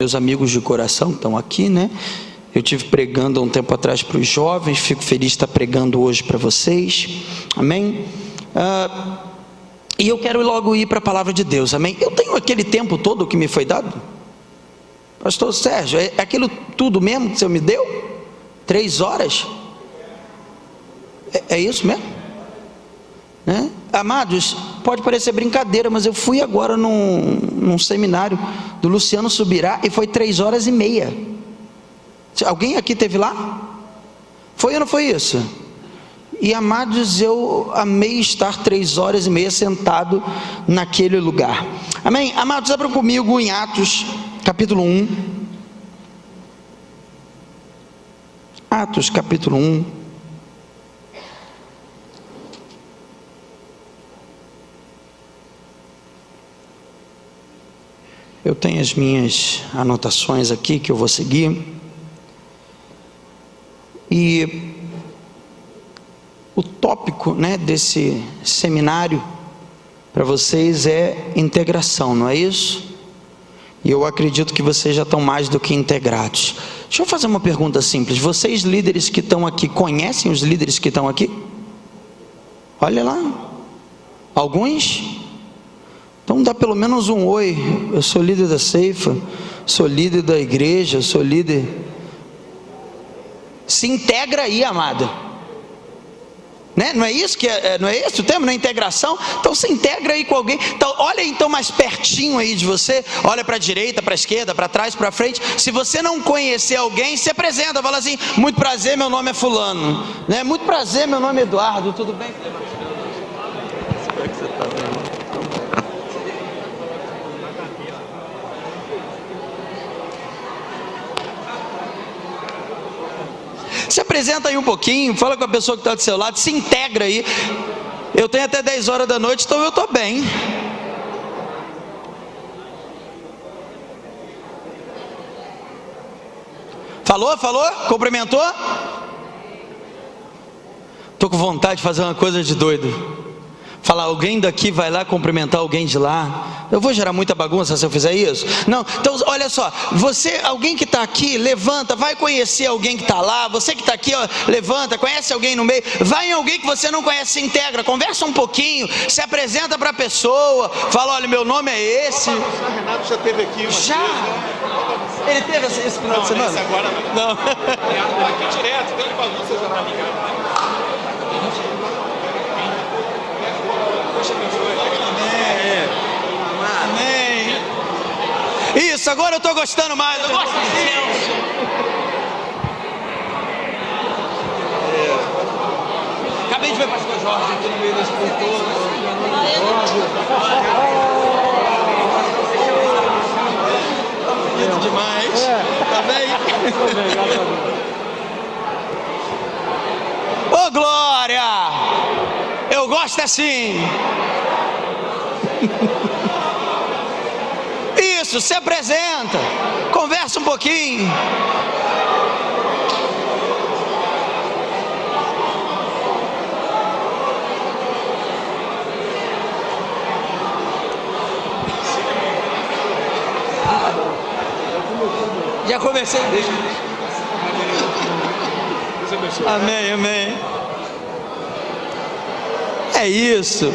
meus amigos de coração que estão aqui, né? Eu tive pregando há um tempo atrás para os jovens, fico feliz de estar pregando hoje para vocês, amém? E eu quero logo ir para a palavra de Deus, amém? Eu tenho aquele tempo todo que me foi dado, pastor Sérgio, é aquilo tudo mesmo que o Senhor me deu? 3 horas? É isso mesmo? Né? Amados, pode parecer brincadeira, mas eu fui agora num seminário do Luciano Subirá e foi 3h30. Alguém aqui teve lá? Foi ou não foi isso? E amados, eu amei estar 3h30 sentado naquele lugar, amém? Amados, abram comigo em Atos capítulo 1. Atos capítulo 1. Eu tenho as minhas anotações aqui que eu vou seguir. E o tópico, né, desse seminário para vocês é integração, não é isso? E eu acredito que vocês já estão mais do que integrados. Deixa eu fazer uma pergunta simples. Vocês líderes que estão aqui, conhecem os líderes que estão aqui? Olha lá. Alguns? Então dá pelo menos um oi. Eu sou líder da Ceifa, sou líder da igreja, sou líder. Se integra aí, amada, né? Não é isso que não é esse o tema, não é integração? Então se integra aí com alguém. Então olha então mais pertinho aí de você, olha para a direita, para a esquerda, para trás, para frente. Se você não conhecer alguém, se apresenta, fala assim: muito prazer, meu nome é fulano, né? Muito prazer, meu nome é Eduardo, tudo bem? Como é que você está, meu irmão? Se apresenta aí um pouquinho, fala com a pessoa que está do seu lado, se integra aí. Eu tenho até 10 horas da noite, então eu estou bem. Falou? Cumprimentou? Estou com vontade de fazer uma coisa de doido. Falar, alguém daqui vai lá cumprimentar alguém de lá. Eu vou gerar muita bagunça se eu fizer isso? Não, então olha só, você, alguém que está aqui, levanta, vai conhecer alguém que está lá. Você que está aqui, ó, levanta, conhece alguém no meio, vai em alguém que você não conhece, se integra, conversa um pouquinho, se apresenta para a pessoa, fala: olha, meu nome é esse. O Renato já esteve aqui. Já? Ele teve esse final de semana? Agora não. Ele está aqui direto, tem bagunça já na ligada. Amém. Isso, agora eu estou gostando mais. Eu gosto disso. Acabei de ver o pastor Jorge aqui no meio das pessoas. Bonito demais. Tá bem? Ô, glória! Eu gosto assim. Isso, se apresenta, conversa um pouquinho. Já comecei. Amém, amém. É isso.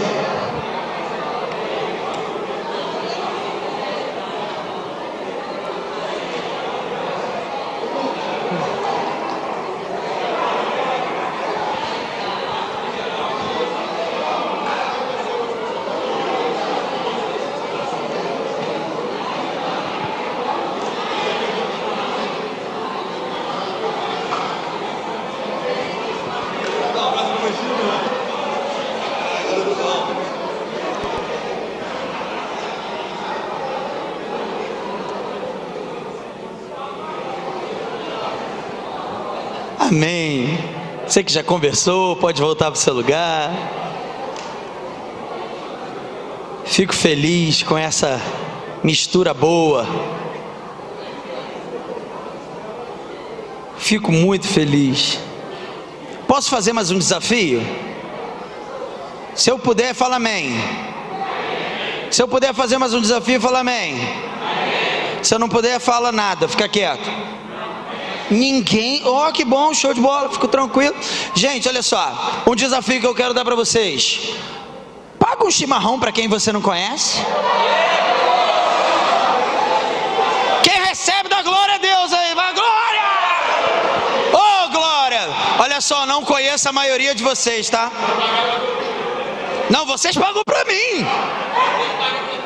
Amém. Você que já conversou, pode voltar para o seu lugar. Fico feliz com essa mistura boa. Fico muito feliz. Posso fazer mais um desafio? Se eu puder, fala amém. Se eu puder fazer mais um desafio, fala amém. Se eu não puder, fala nada, fica quieto. Ninguém, ó, que bom, show de bola, fico tranquilo. Gente, olha só, um desafio que eu quero dar para vocês: paga um chimarrão para quem você não conhece. Quem recebe, dá glória a Deus aí, vai, glória! Ô, glória! Olha só, não conheço a maioria de vocês, tá? Não, vocês pagam para mim.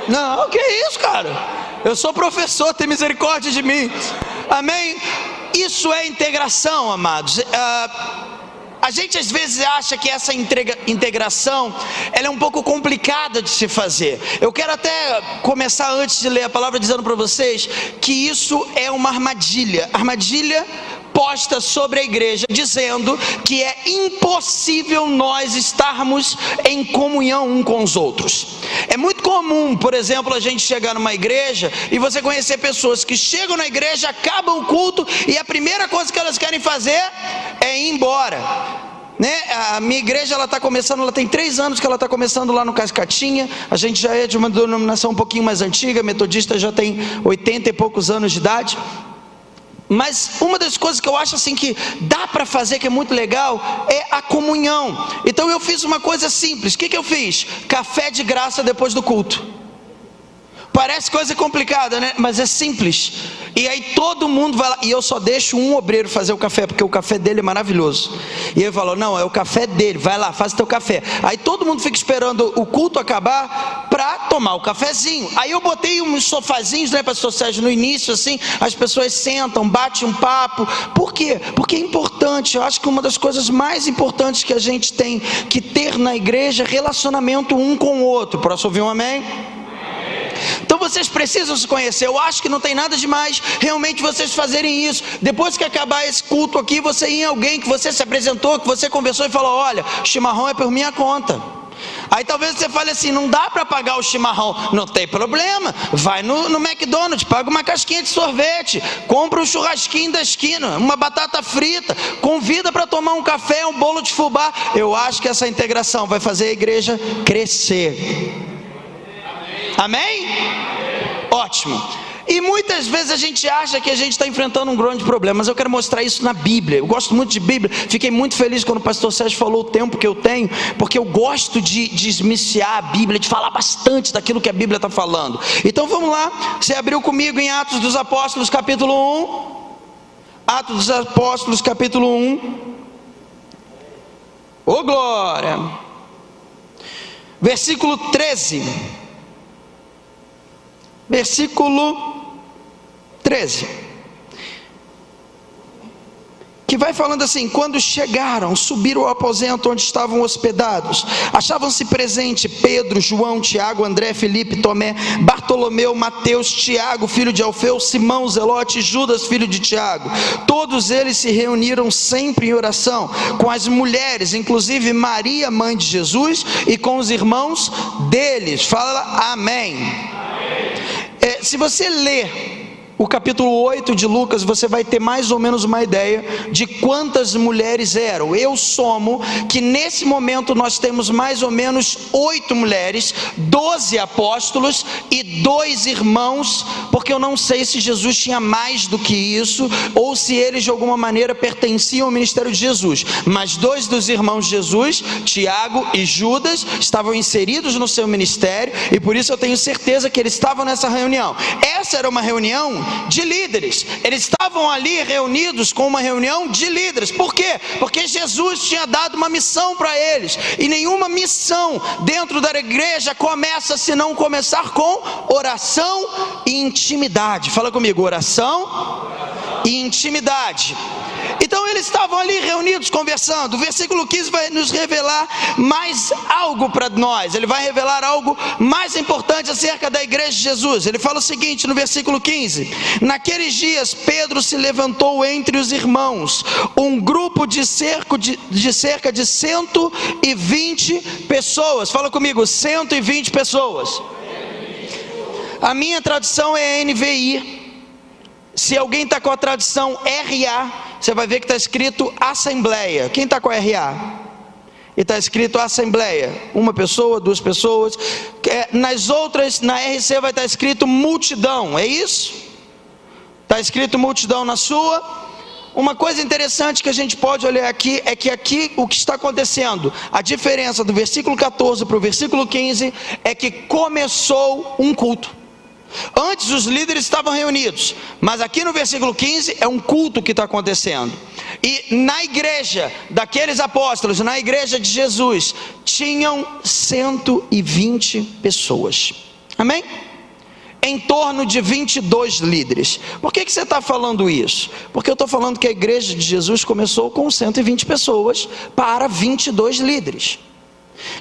Não, que isso, cara? Eu sou professor, tem misericórdia de mim. Amém? Isso é integração, amados. A gente às vezes acha que essa integração ela é um pouco complicada de se fazer. Eu quero até começar, antes de ler a palavra, dizendo para vocês que isso é uma armadilha posta sobre a igreja, dizendo que é impossível nós estarmos em comunhão um com os outros. É muito comum, por exemplo, a gente chegar numa igreja e você conhecer pessoas que chegam na igreja, acabam o culto e a primeira coisa que elas querem fazer é ir embora. A minha igreja, ela está começando, ela tem 3 anos que ela está começando lá no Cascatinha. A gente já é de uma denominação um pouquinho mais antiga, metodista já tem 80 e poucos anos de idade. Mas uma das coisas que eu acho assim que dá para fazer, que é muito legal, é a comunhão. Então eu fiz uma coisa simples. O que eu fiz? Café de graça depois do culto. Parece coisa complicada, né? Mas é simples. E aí todo mundo vai lá, e eu só deixo um obreiro fazer o café, porque o café dele é maravilhoso. E ele falou: não, é o café dele, vai lá, faz o teu café. Aí todo mundo fica esperando o culto acabar para tomar o cafezinho. Aí eu botei uns sofazinhos, né, pastor Sérgio, no início, assim, as pessoas sentam, batem um papo. Por quê? Porque é importante. Eu acho que uma das coisas mais importantes que a gente tem que ter na igreja é relacionamento um com o outro. Posso ouvir um amém? Então vocês precisam se conhecer. Eu acho que não tem nada demais realmente vocês fazerem isso. Depois que acabar esse culto aqui, você ir em alguém que você se apresentou, que você conversou e falou: olha, chimarrão é por minha conta. Aí talvez você fale assim: não dá para pagar o chimarrão. Não tem problema, vai no McDonald's, paga uma casquinha de sorvete, compra um churrasquinho da esquina, uma batata frita, convida para tomar um café, um bolo de fubá. Eu acho que essa integração vai fazer a igreja crescer. Amém? Ótimo. E muitas vezes a gente acha que a gente está enfrentando um grande problema, mas eu quero mostrar isso na Bíblia. Eu gosto muito de Bíblia. Fiquei muito feliz quando o pastor Sérgio falou o tempo que eu tenho, porque eu gosto de desmiciar a Bíblia, de falar bastante daquilo que a Bíblia está falando. Então vamos lá, você abriu comigo em Atos dos Apóstolos capítulo 1. Atos dos Apóstolos capítulo 1. Ô glória! Versículo 13. Versículo 13, que vai falando assim: quando chegaram, subiram ao aposento onde estavam hospedados, achavam-se presente Pedro, João, Tiago, André, Filipe, Tomé, Bartolomeu, Mateus, Tiago, filho de Alfeu, Simão, Zelote, Judas, filho de Tiago. Todos eles se reuniram sempre em oração com as mulheres, inclusive Maria, mãe de Jesus, e com os irmãos deles. Fala amém. Se você ler o capítulo 8 de Lucas, você vai ter mais ou menos uma ideia de quantas mulheres eram. Eu somo que nesse momento nós temos mais ou menos 8 mulheres, 12 apóstolos e 2 irmãos, porque eu não sei se Jesus tinha mais do que isso, ou se eles de alguma maneira pertenciam ao ministério de Jesus, mas 2 dos irmãos de Jesus, Tiago e Judas, estavam inseridos no seu ministério, e por isso eu tenho certeza que eles estavam nessa reunião. Essa era uma reunião de líderes. Eles estavam ali reunidos com uma reunião de líderes. Por quê? Porque Jesus tinha dado uma missão para eles, e nenhuma missão dentro da igreja começa se não começar com oração e intimidade. Fala comigo: oração e intimidade. Então eles estavam ali reunidos conversando. O versículo 15 vai nos revelar mais algo para nós. Ele vai revelar algo mais importante acerca da igreja de Jesus. Ele fala o seguinte no versículo 15: naqueles dias Pedro se levantou entre os irmãos, um grupo de cerca de 120 pessoas. Fala comigo: 120 pessoas. A minha tradução é NVI. Se alguém está com a tradução RA, você vai ver que está escrito Assembleia. Quem está com a RA? E está escrito Assembleia. Uma pessoa, 2 pessoas. Nas outras, na RC vai estar escrito multidão. É isso? Está escrito multidão na sua. Uma coisa interessante que a gente pode olhar aqui é que aqui o que está acontecendo, a diferença do versículo 14 para o versículo 15 é que começou um culto. Antes os líderes estavam reunidos, mas aqui no versículo 15 é um culto que está acontecendo. E na igreja daqueles apóstolos, na igreja de Jesus, tinham 120 pessoas. Amém? Em torno de 22 líderes. Por que você está falando isso? Porque eu estou falando que a igreja de Jesus começou com 120 pessoas para 22 líderes.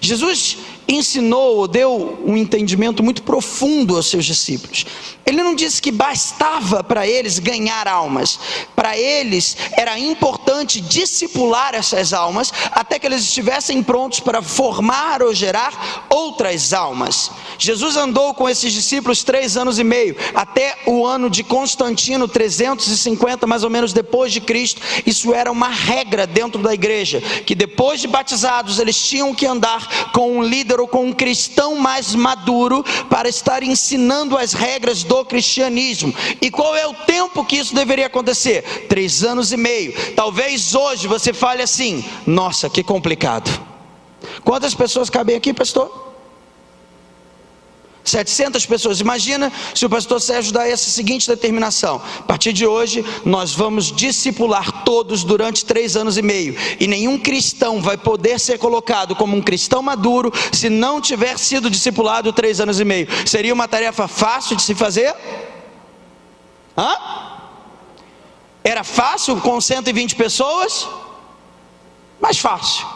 Jesus ensinou, ou deu um entendimento muito profundo aos seus discípulos. Ele não disse que bastava para eles ganhar almas. Para eles era importante discipular essas almas até que eles estivessem prontos para formar ou gerar outras almas. Jesus andou com esses discípulos 3 anos e meio, até o ano de Constantino, 350 mais ou menos depois de Cristo. Isso era uma regra dentro da igreja, que depois de batizados eles tinham que andar com um líder ou com um cristão mais maduro para estar ensinando as regras do cristianismo. E qual é o tempo que isso deveria acontecer? 3 anos e meio. Talvez hoje você fale assim: nossa, que complicado. Quantas pessoas cabem aqui, pastor? 700 pessoas. Imagina se o pastor Sérgio dá essa seguinte determinação: a partir de hoje nós vamos discipular todos durante 3 anos e meio, e nenhum cristão vai poder ser colocado como um cristão maduro se não tiver sido discipulado 3 anos e meio. Seria uma tarefa fácil de se fazer? Era fácil com 120 pessoas? Mais fácil.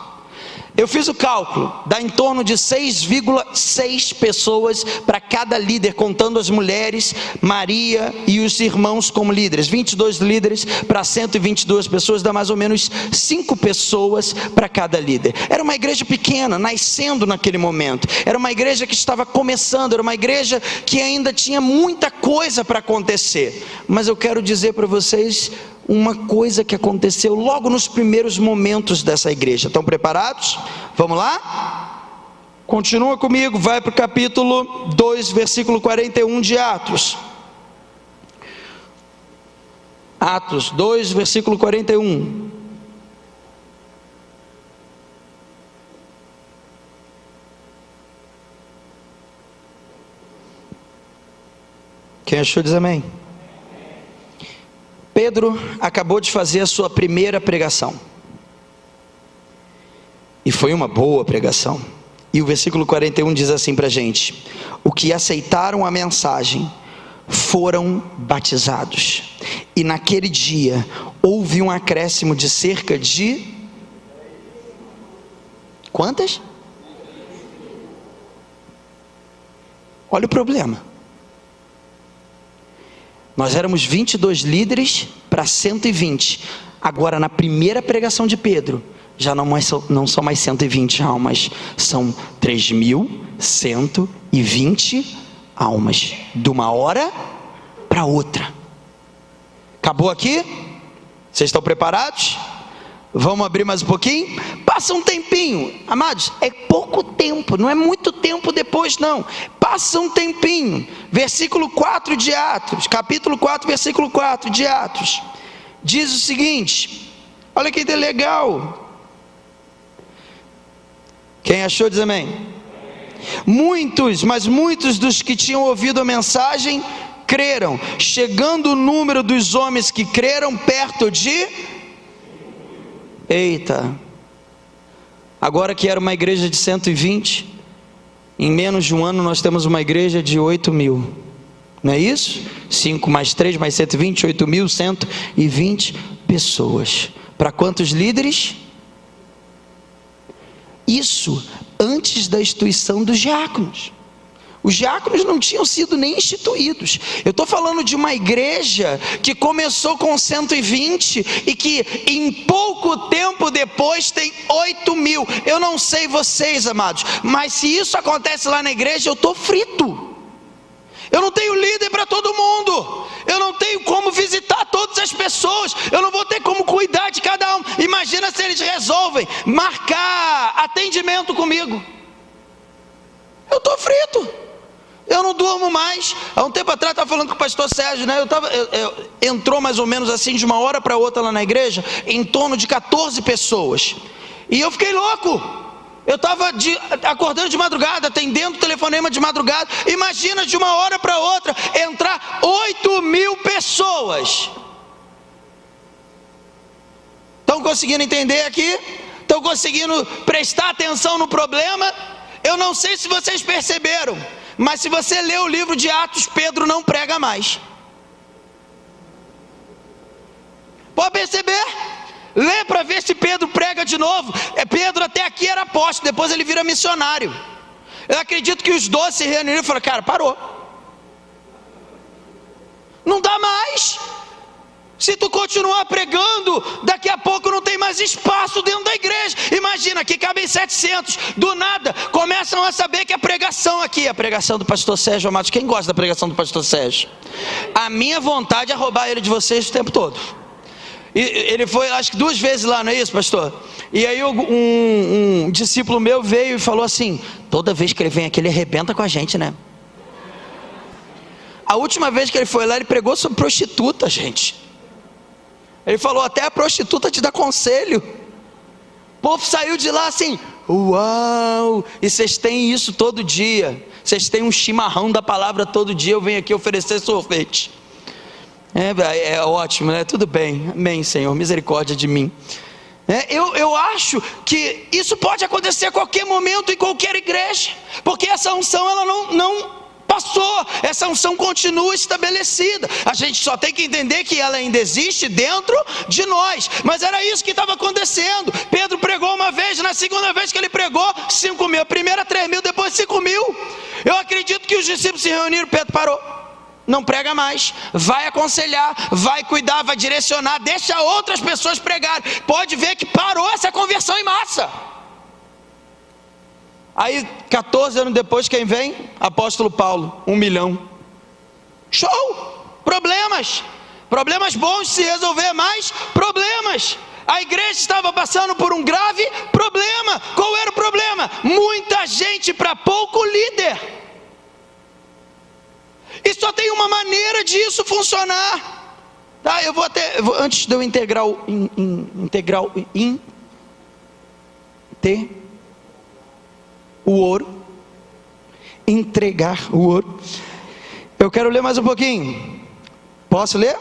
Eu fiz o cálculo, dá em torno de 6,6 pessoas para cada líder, contando as mulheres, Maria e os irmãos como líderes. 22 líderes para 122 pessoas, dá mais ou menos 5 pessoas para cada líder. Era uma igreja pequena, nascendo naquele momento. Era uma igreja que estava começando, era uma igreja que ainda tinha muita coisa para acontecer. Mas eu quero dizer para vocês uma coisa que aconteceu logo nos primeiros momentos dessa igreja. Estão preparados? Vamos lá? Continua comigo, vai para o capítulo 2, versículo 41 de Atos. Atos 2, versículo 41. Quem achou diz amém. Pedro acabou de fazer a sua primeira pregação, e foi uma boa pregação. E o versículo 41 diz assim para a gente: o que aceitaram a mensagem foram batizados, e naquele dia houve um acréscimo de cerca de quantas? Olha o problema. Nós éramos 22 líderes para 120. Agora, na primeira pregação de Pedro, já não são mais 120 almas, são 3.120 almas, de uma hora para outra. Acabou aqui? Vocês estão preparados? Vamos abrir mais um pouquinho? Passa um tempinho, amados, é pouco tempo, não é muito tempo depois não. Passa um tempinho. Versículo 4 de Atos, capítulo 4, versículo 4 de Atos, diz o seguinte, olha que legal. Quem achou diz amém. Mas muitos dos que tinham ouvido a mensagem creram, chegando o número dos homens que creram perto de... Eita, agora que era uma igreja de 120, em menos de um ano nós temos uma igreja de 8.000, não é isso? 5 mais 3 mais 120, 8.120 pessoas. Para quantos líderes? Isso antes da instituição dos diáconos. Os diáconos não tinham sido nem instituídos. Eu estou falando de uma igreja que começou com 120 e que em pouco tempo depois tem 8.000. Eu não sei vocês, amados, mas se isso acontece lá na igreja, eu estou frito. Eu não tenho líder para todo mundo. Eu não tenho como visitar todas as pessoas. Eu não vou ter como cuidar de cada um. Imagina se eles resolvem marcar atendimento comigo. Eu estou frito. Eu não durmo mais. Há um tempo atrás eu estava falando com o pastor Sérgio, né? Entrou mais ou menos assim, de uma hora para outra lá na igreja, em torno de 14 pessoas. E eu fiquei louco. Eu estava acordando de madrugada, atendendo telefonema de madrugada. Imagina, de uma hora para outra, entrar 8.000 pessoas. Estão conseguindo entender aqui? Estão conseguindo prestar atenção no problema? Eu não sei se vocês perceberam, mas se você ler o livro de Atos, Pedro não prega mais. Pode perceber? Lê para ver se Pedro prega de novo. Pedro até aqui era apóstolo, depois ele vira missionário. Eu acredito que os 12 se reuniram e falaram: cara, parou. Não dá mais. Se tu continuar pregando, daqui a pouco não tem mais espaço dentro da igreja. Imagina, que cabem 700. Do nada, começam a saber que a pregação aqui, a pregação do pastor Sérgio Amados. Quem gosta da pregação do pastor Sérgio? A minha vontade é roubar ele de vocês o tempo todo. Ele foi, acho que 2 vezes lá, não é isso, pastor? E aí um discípulo meu veio e falou assim: toda vez que ele vem aqui, ele arrebenta com a gente, né? A última vez que ele foi lá, ele pregou sobre prostituta, gente. Ele falou: até a prostituta te dá conselho. O povo saiu de lá assim: uau! E vocês têm isso todo dia. Vocês têm um chimarrão da palavra todo dia. Eu venho aqui oferecer sorvete. É ótimo, né? Tudo bem, amém, Senhor, misericórdia de mim. Eu acho que isso pode acontecer a qualquer momento, em qualquer igreja, porque essa unção, ela não passou, essa unção continua estabelecida. A gente só tem que entender que ela ainda existe dentro de nós. Mas era isso que estava acontecendo. Pedro pregou uma vez, na segunda vez que ele pregou, 5.000, a primeira 3.000, depois 5.000. Eu acredito que os discípulos se reuniram. Pedro parou. Não prega mais, vai aconselhar, vai cuidar, vai direcionar, deixa outras pessoas pregarem. Pode ver que parou essa conversão em massa. Aí 14 anos depois, quem vem? Apóstolo Paulo, 1 milhão. Show! Problemas bons de se resolver, mais problemas. A igreja estava passando por um grave problema. Qual era o problema? Muita gente para pouco líder. E só tem uma maneira disso funcionar. Tá, antes de eu integrar o ouro, entregar o ouro, eu quero ler mais um pouquinho. Posso ler?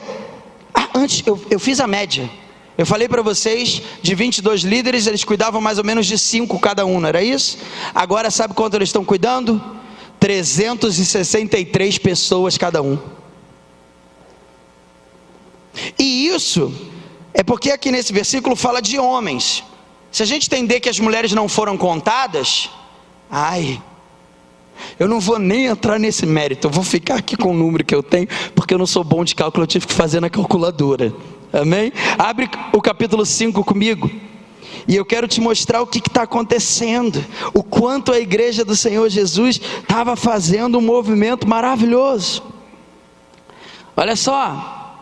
Antes, eu fiz a média. Eu falei para vocês, de 22 líderes, eles cuidavam mais ou menos de 5 cada um, não era isso? Agora sabe quanto eles estão cuidando? 363 pessoas cada um. E isso é porque aqui nesse versículo fala de homens. Se a gente entender que as mulheres não foram contadas, eu não vou nem entrar nesse mérito. Eu vou ficar aqui com o número que eu tenho, porque eu não sou bom de cálculo, eu tive que fazer na calculadora. Amém? Abre o capítulo 5 comigo. E eu quero te mostrar o que está acontecendo, o quanto a igreja do Senhor Jesus estava fazendo um movimento maravilhoso. Olha só,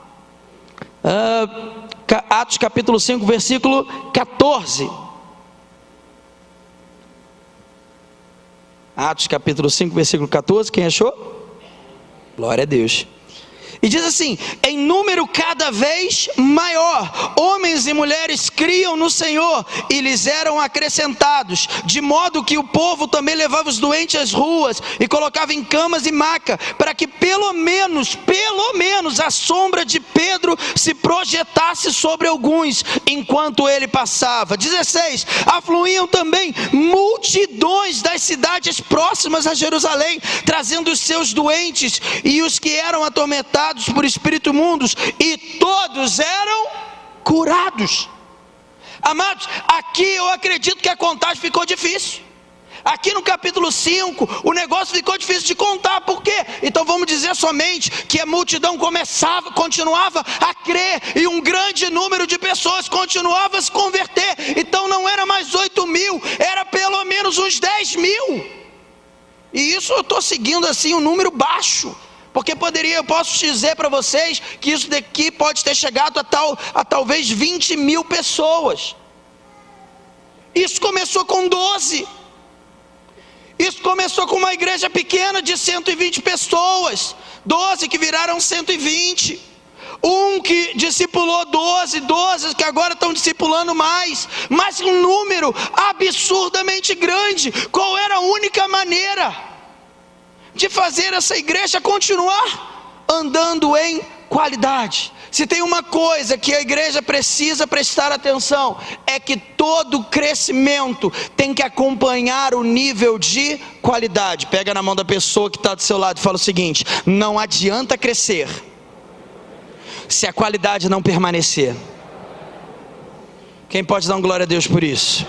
Atos capítulo 5, versículo 14. Atos capítulo 5, versículo 14, quem achou? Glória a Deus. E diz assim: em número cada vez maior, homens e mulheres criam no Senhor e lhes eram acrescentados, de modo que o povo também levava os doentes às ruas e colocava em camas e maca, para que pelo menos a sombra de Pedro se projetasse sobre alguns, enquanto ele passava. 16, afluíam também multidões das cidades próximas a Jerusalém, trazendo os seus doentes e os que eram atormentados por espíritos imundos, e todos eram curados. Amados, aqui eu acredito que a contagem ficou difícil. Aqui no capítulo 5, o negócio ficou difícil de contar. Por quê? Então vamos dizer somente que a multidão continuava a crer, e um grande número de pessoas continuava a se converter. Então não era mais 8.000, era pelo menos uns 10.000. E isso eu estou seguindo assim um número baixo, porque eu posso dizer para vocês que isso daqui pode ter chegado a talvez 20.000 pessoas. Isso começou com 12. Isso começou com uma igreja pequena de 120 pessoas, 12 que viraram 120, um que discipulou 12 que agora estão discipulando mais, mas um número absurdamente grande. Qual era a única maneira de fazer essa igreja continuar andando em qualidade? Se tem uma coisa que a igreja precisa prestar atenção, é que todo crescimento tem que acompanhar o nível de qualidade. Pega na mão da pessoa que está do seu lado e fala o seguinte: não adianta crescer se a qualidade não permanecer. Quem pode dar glória a Deus por isso?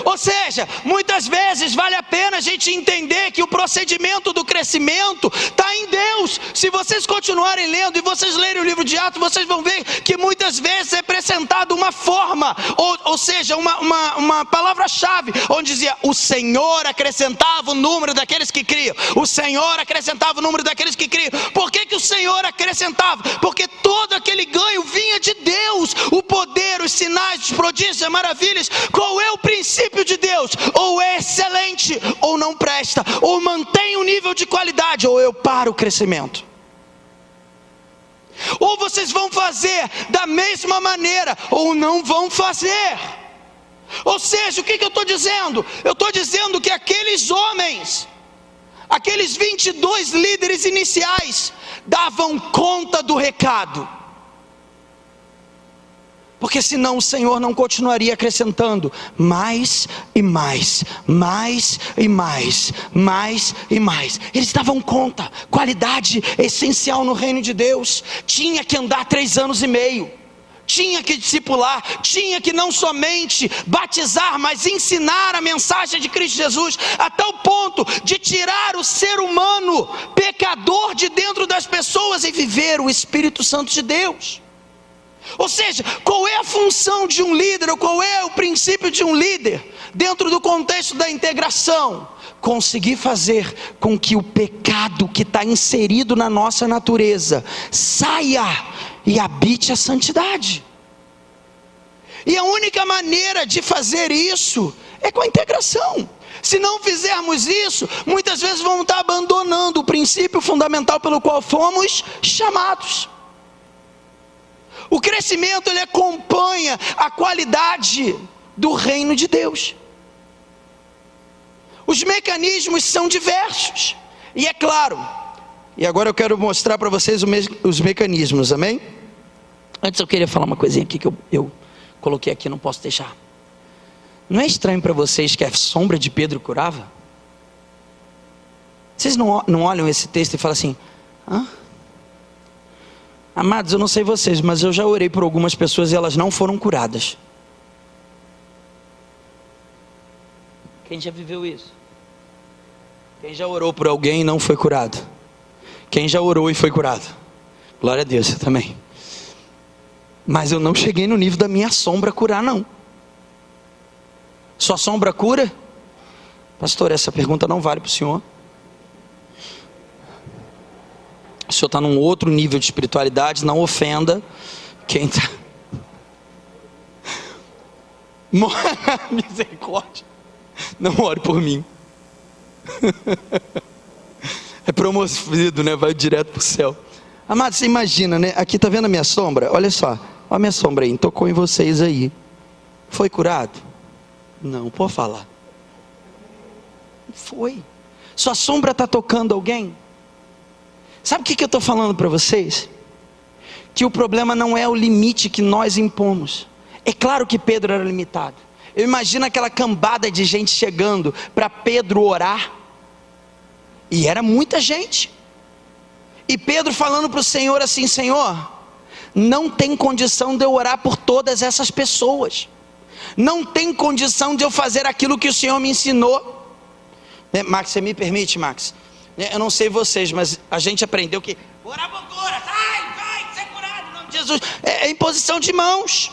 Ou seja, muitas vezes vale a pena a gente entender que o procedimento do crescimento está em Deus. Se vocês continuarem lendo e vocês lerem o livro de Atos, vocês vão ver que muitas vezes é apresentado uma forma, ou seja, uma palavra-chave, onde dizia: o Senhor acrescentava o número daqueles que criam. O Senhor acrescentava o número daqueles que criam. Por que o Senhor acrescentava? Porque todo aquele ganho vinha de Deus. O poder, os sinais, os prodígios, as maravilhas. Qual é o princípio de Deus? Ou é excelente ou não presta, ou mantém o nível de qualidade, ou eu paro o crescimento. Ou vocês vão fazer da mesma maneira, ou não vão fazer. Ou seja, o que eu estou dizendo? Eu estou dizendo que aqueles homens, aqueles 22 líderes iniciais, davam conta do recado, porque senão o Senhor não continuaria acrescentando mais e mais, mais e mais, mais e mais. Eles davam conta. Qualidade é essencial no reino de Deus. Tinha que andar 3 anos e meio, tinha que discipular, tinha que não somente batizar, mas ensinar a mensagem de Cristo Jesus, até o ponto de tirar o ser humano pecador de dentro das pessoas e viver o Espírito Santo de Deus. Ou seja, qual é a função de um líder, ou qual é o princípio de um líder, dentro do contexto da integração? Conseguir fazer com que o pecado que está inserido na nossa natureza saia e habite a santidade. E a única maneira de fazer isso é com a integração. Se não fizermos isso, muitas vezes vamos estar abandonando o princípio fundamental pelo qual fomos chamados. O crescimento, ele acompanha a qualidade do reino de Deus. Os mecanismos são diversos, e é claro, e agora eu quero mostrar para vocês os mecanismos, amém? Antes eu queria falar uma coisinha aqui que eu coloquei aqui, não posso deixar. Não é estranho para vocês que a sombra de Pedro curava? Vocês não olham esse texto e falam assim: hã? Amados, eu não sei vocês, mas eu já orei por algumas pessoas e elas não foram curadas. Quem já viveu isso? Quem já orou por alguém e não foi curado? Quem já orou e foi curado? Glória a Deus, eu também. Mas eu não cheguei no nível da minha sombra curar, não. Sua sombra cura? Pastor, essa pergunta não vale para o senhor. O senhor está num outro nível de espiritualidade, não ofenda quem está. Misericórdia, não ore por mim. É promovido, né? Vai direto para o céu. Amado, você imagina, né? Aqui está vendo a minha sombra? Olha só, olha a minha sombra aí, tocou em vocês aí. Foi curado? Não, pode falar. Foi. Sua sombra está tocando alguém? Sabe o que eu estou falando para vocês? Que o problema não é o limite que nós impomos. É claro que Pedro era limitado. Eu imagino aquela cambada de gente chegando para Pedro orar. E era muita gente. E Pedro falando para o Senhor assim: Senhor, não tem condição de eu orar por todas essas pessoas. Não tem condição de eu fazer aquilo que o Senhor me ensinou. Max, você me permite, Max? Eu não sei vocês, mas a gente aprendeu que orar por cura, vai ser curado em nome de Jesus. É imposição de mãos.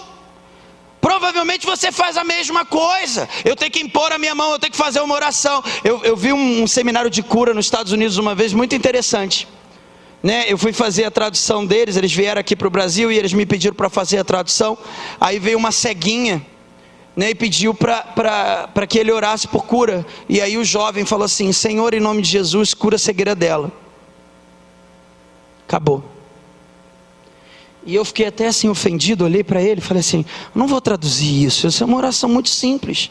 Provavelmente você faz a mesma coisa. Eu tenho que impor a minha mão, eu tenho que fazer uma oração. Eu vi um seminário de cura nos Estados Unidos uma vez, muito interessante, né? Eu fui fazer a tradução deles, eles vieram aqui para o Brasil e eles me pediram para fazer a tradução. Aí veio uma ceguinha né, e pediu para que ele orasse por cura. E aí o jovem falou assim: Senhor, em nome de Jesus, cura a cegueira dela. Acabou. E eu fiquei até assim ofendido, olhei para ele e falei assim: não vou traduzir isso, essa é uma oração muito simples.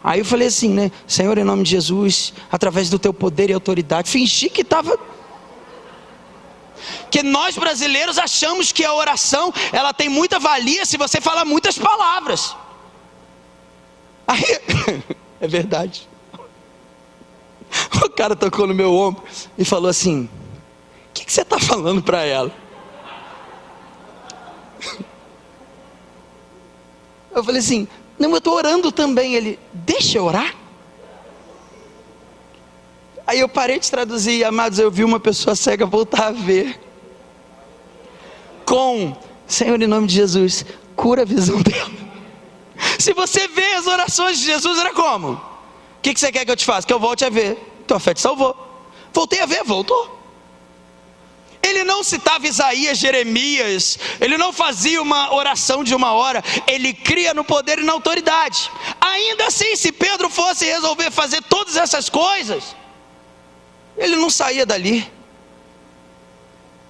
Aí eu falei assim, né, Senhor, em nome de Jesus, através do teu poder e autoridade. Fingi que estava... Que nós brasileiros achamos que a oração, ela tem muita valia se você fala muitas palavras. Aí, é verdade. O cara tocou no meu ombro e falou assim: o que você está falando para ela? Eu falei assim: não, eu estou orando também. Ele: deixa eu orar? Aí eu parei de traduzir, amados, eu vi uma pessoa cega voltar a ver. Senhor, em nome de Jesus, cura a visão dela. Se você vê as orações de Jesus, era como? O que você quer que eu te faça? Que eu volte a ver. Tua fé te salvou. Voltei a ver, voltou. Ele não citava Isaías, Jeremias, ele não fazia uma oração de uma hora, ele cria no poder e na autoridade. Ainda assim, se Pedro fosse resolver fazer todas essas coisas, ele não saía dali.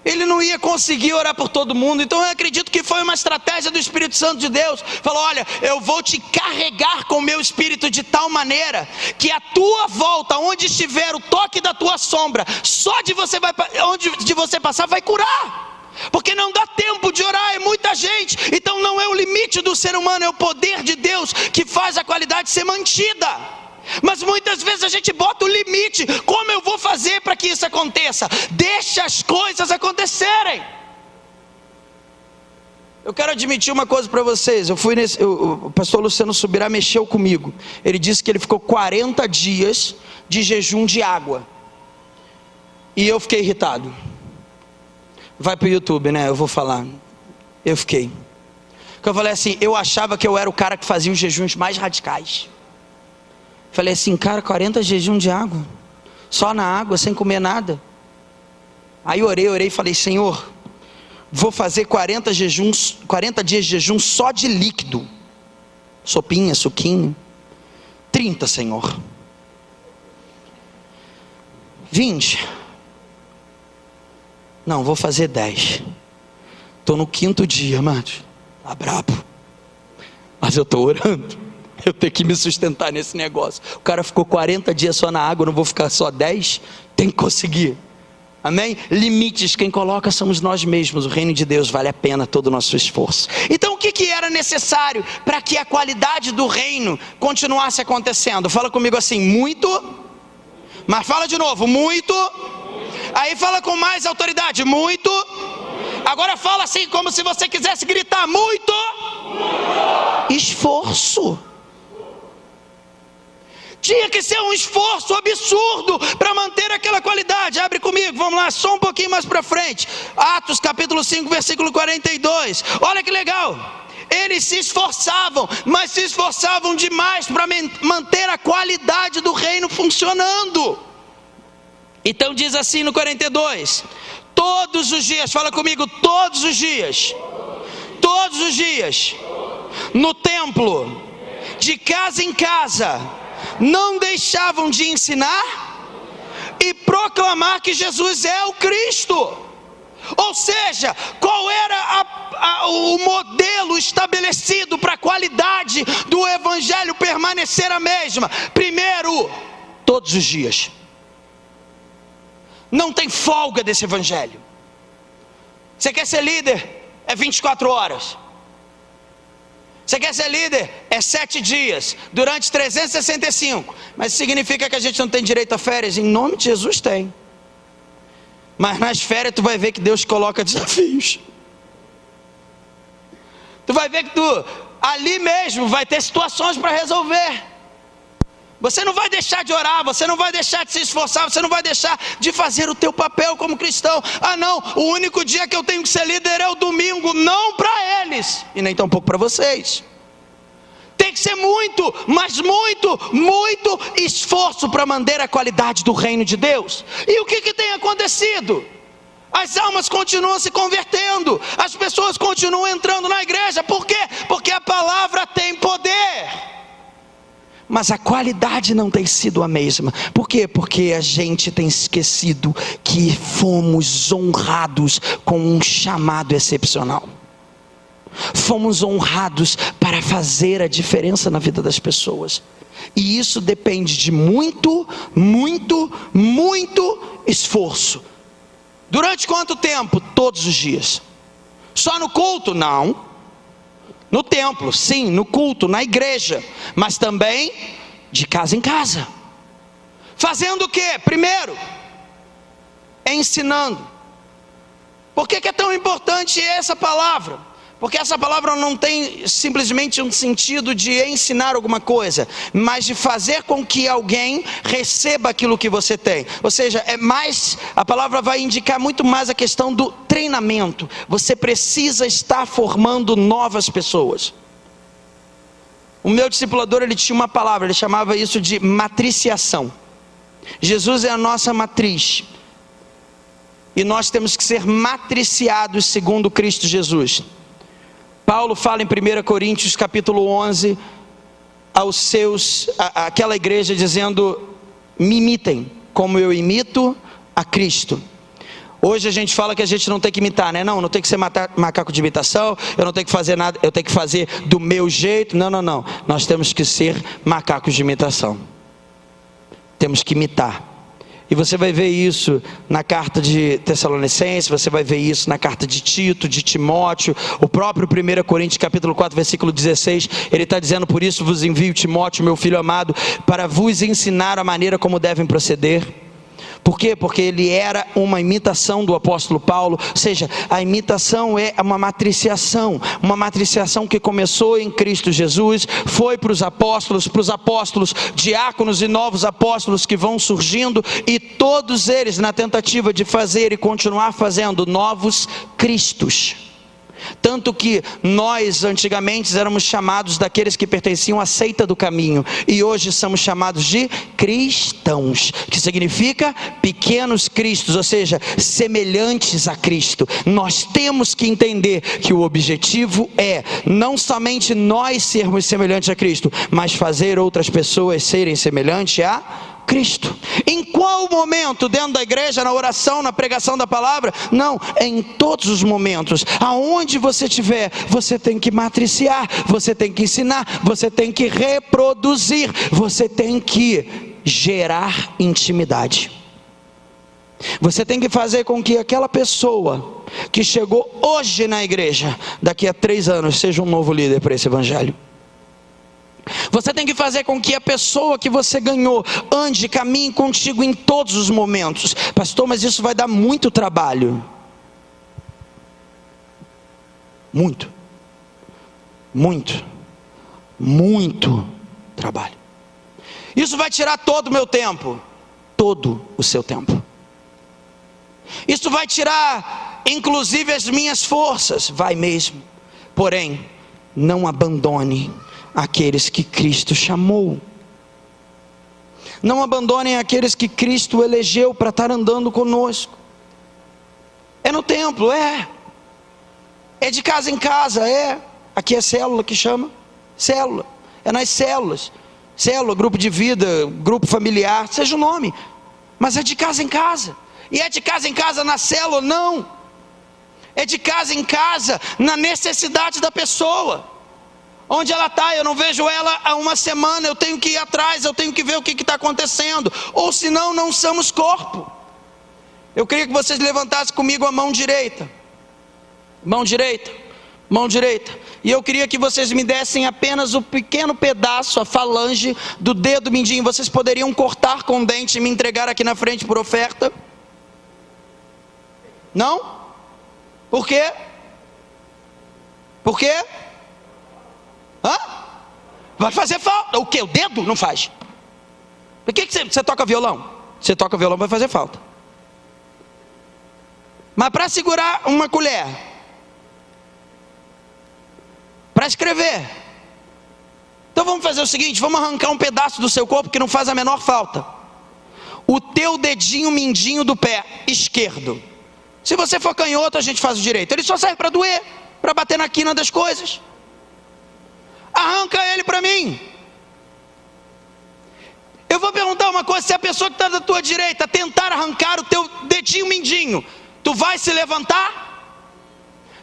Ele não ia conseguir orar por todo mundo. Então eu acredito que foi uma estratégia do Espírito Santo de Deus. Falou: olha, eu vou te carregar com o meu Espírito de tal maneira que a tua volta, onde estiver o toque da tua sombra, só onde de você passar vai curar. Porque não dá tempo de orar, é muita gente. Então não é o limite do ser humano, é o poder de Deus que faz a qualidade ser mantida. Mas muitas vezes a gente bota o limite: como eu vou fazer para que isso aconteça? Deixa as coisas acontecerem. Eu quero admitir uma coisa para vocês. O pastor Luciano Subirá mexeu comigo. Ele disse que ele ficou 40 dias de jejum de água. E eu fiquei irritado. Vai para o YouTube, né? Eu vou falar. Eu fiquei. Porque eu falei assim: eu achava que eu era o cara que fazia os jejuns mais radicais. Falei assim: cara, 40 jejum de água, só na água, sem comer nada. Aí orei e falei: Senhor, vou fazer 40 dias de jejum só de líquido, sopinha, suquinho. 30, Senhor. 20. Não, vou fazer 10. Estou no 5º dia, amados. Tá brabo. Mas eu estou orando. Eu tenho que me sustentar nesse negócio. O cara ficou 40 dias só na água, eu não vou ficar só 10? Tem que conseguir. Amém? Limites, quem coloca somos nós mesmos. O reino de Deus vale a pena todo o nosso esforço. Então o que era necessário para que a qualidade do reino continuasse acontecendo? Fala comigo assim: muito. Mas fala de novo: muito. Aí fala com mais autoridade: muito. Agora fala assim como se você quisesse gritar: muito. Esforço. Tinha que ser um esforço absurdo para manter aquela qualidade. Abre comigo, vamos lá, só um pouquinho mais para frente. Atos capítulo 5, versículo 42. Olha que legal. Eles se esforçavam, mas se esforçavam demais para manter a qualidade do reino funcionando. Então diz assim no 42: todos os dias, fala comigo, todos os dias, no templo, de casa em casa, não deixavam de ensinar e proclamar que Jesus é o Cristo. Ou seja, qual era o modelo estabelecido para a qualidade do evangelho permanecer a mesma? Primeiro, todos os dias. Não tem folga desse evangelho. Você quer ser líder? É 24 horas. Você quer ser líder? É 7 dias, durante 365. Mas significa que a gente não tem direito a férias? Em nome de Jesus tem. Mas nas férias tu vai ver que Deus coloca desafios. Tu vai ver que tu ali mesmo vai ter situações para resolver. Você não vai deixar de orar, você não vai deixar de se esforçar, você não vai deixar de fazer o teu papel como cristão. Ah não, o único dia que eu tenho que ser líder é o domingo. Não para eles, e nem tampouco para vocês. Tem que ser muito, mas muito esforço para manter a qualidade do reino de Deus. E o que tem acontecido? As almas continuam se convertendo, as pessoas continuam entrando na igreja. Por quê? Porque a palavra tem poder. mas a qualidade não tem sido a mesma. Por quê? Porque a gente tem esquecido que fomos honrados com um chamado excepcional. Fomos honrados para fazer a diferença na vida das pessoas. E isso depende de muito, muito, muito esforço. Durante quanto tempo? Todos os dias. Só no culto? Não. No templo, sim, no culto, na igreja, mas também de casa em casa. Fazendo o quê? Primeiro, ensinando. Por que é tão importante essa palavra? Porque essa palavra não tem simplesmente um sentido de ensinar alguma coisa, mas de fazer com que alguém receba aquilo que você tem. Ou seja, a palavra vai indicar muito mais a questão do treinamento. Você precisa estar formando novas pessoas. O meu discipulador, ele tinha uma palavra, ele chamava isso de matriciação. Jesus é a nossa matriz. E nós temos que ser matriciados segundo Cristo Jesus. Paulo fala em 1 Coríntios capítulo 11, àquela igreja dizendo, me imitem, como eu imito a Cristo. Hoje a gente fala que a gente não tem que imitar, né? Não tem que ser macaco de imitação, eu não tenho que fazer nada, eu tenho que fazer do meu jeito. Não, nós temos que ser macacos de imitação. Temos que imitar. E você vai ver isso na carta de Tessalonicenses, você vai ver isso na carta de Tito, de Timóteo, o próprio 1 Coríntios capítulo 4, versículo 16, ele está dizendo, por isso vos envio Timóteo, meu filho amado, para vos ensinar a maneira como devem proceder. Por quê? Porque ele era uma imitação do apóstolo Paulo. Ou seja, a imitação é uma matriciação que começou em Cristo Jesus, foi para os apóstolos, diáconos e novos apóstolos que vão surgindo, e todos eles na tentativa de fazer e continuar fazendo novos Cristos. Tanto que nós antigamente éramos chamados daqueles que pertenciam à seita do caminho, e hoje somos chamados de cristãos, que significa pequenos cristos, ou seja, semelhantes a Cristo. Nós temos que entender que o objetivo é não somente nós sermos semelhantes a Cristo, mas fazer outras pessoas serem semelhantes a Cristo. Em qual momento? Dentro da igreja, na oração, na pregação da palavra? Não, em todos os momentos. Aonde você estiver, você tem que matriciar, você tem que ensinar, você tem que reproduzir, você tem que gerar intimidade. Você tem que fazer com que aquela pessoa que chegou hoje na igreja, daqui a 3 anos seja um novo líder para esse evangelho. Você tem que fazer com que a pessoa que você ganhou ande, caminhe contigo em todos os momentos. Pastor, mas isso vai dar muito trabalho. Muito trabalho. Isso vai tirar todo o meu tempo, todo o seu tempo. Isso vai tirar inclusive as minhas forças, vai mesmo. Porém, não abandone aqueles que Cristo chamou. Não abandonem aqueles que Cristo elegeu para estar andando conosco. É no templo, é de casa em casa, aqui é célula que chama, célula, é nas células, célula, grupo de vida, grupo familiar, seja o nome, mas é de casa em casa. E é de casa em casa na célula? Não, é de casa em casa na necessidade da pessoa. Onde ela está, eu não vejo ela há uma semana, eu tenho que ir atrás, eu tenho que ver o que está acontecendo, ou senão não somos corpo. Eu queria que vocês levantassem comigo a mão direita, e eu queria que vocês me dessem apenas o pequeno pedaço, a falange do dedo mindinho. Vocês poderiam cortar com o dente e me entregar aqui na frente por oferta? Não? Por quê? Por quê? Vai fazer falta. O que? O dedo? Não faz. Por que você toca violão? Você toca violão, vai fazer falta. Mas para segurar uma colher, para escrever, então vamos fazer o seguinte, vamos arrancar um pedaço do seu corpo que não faz a menor falta. O teu dedinho mindinho do pé esquerdo. Se você for canhoto, a gente faz o direito. Ele só serve para doer, para bater na quina das coisas. Arranca ele para mim. vou perguntar uma coisa: se a pessoa que está da tua direita tentar arrancar o teu dedinho mindinho, tu vai se levantar?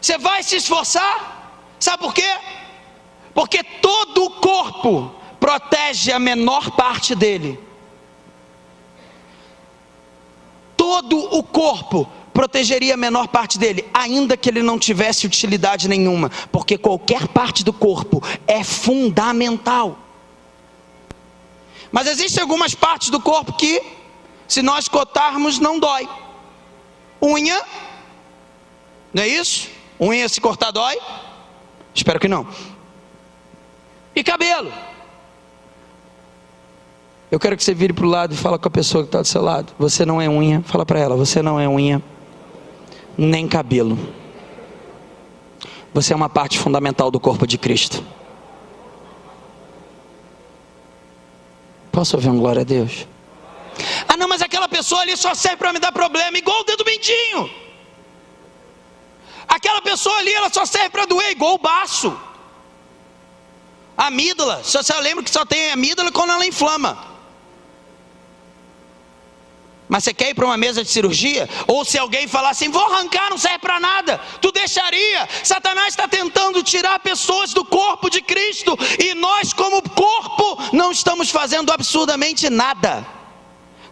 Você vai se esforçar? Sabe por quê? Porque todo o corpo protege a menor parte dele. Todo o corpo protegeria a menor parte dele, ainda que ele não tivesse utilidade nenhuma, porque qualquer parte do corpo é fundamental. Mas existem algumas partes do corpo que, se nós cortarmos, não dói. Unha, não é isso? Unha se cortar dói? Espero que não. E cabelo. Eu quero que você vire para o lado e fala com a pessoa que está do seu lado: você não é unha. Fala para ela: você não é unha, nem cabelo. Você é uma parte fundamental do corpo de Cristo. Posso ouvir um glória a Deus? Ah não, mas aquela pessoa ali só serve para me dar problema, igual o dedo mindinho. Aquela pessoa ali, ela só serve para doer, igual o baço. A amígdala, você lembra que só tem amígdala quando ela inflama. Mas você quer ir para uma mesa de cirurgia? Ou se alguém falar assim: vou arrancar, não serve para nada, tu deixaria? Satanás está tentando tirar pessoas do corpo de Cristo, e nós como corpo não estamos fazendo absurdamente nada.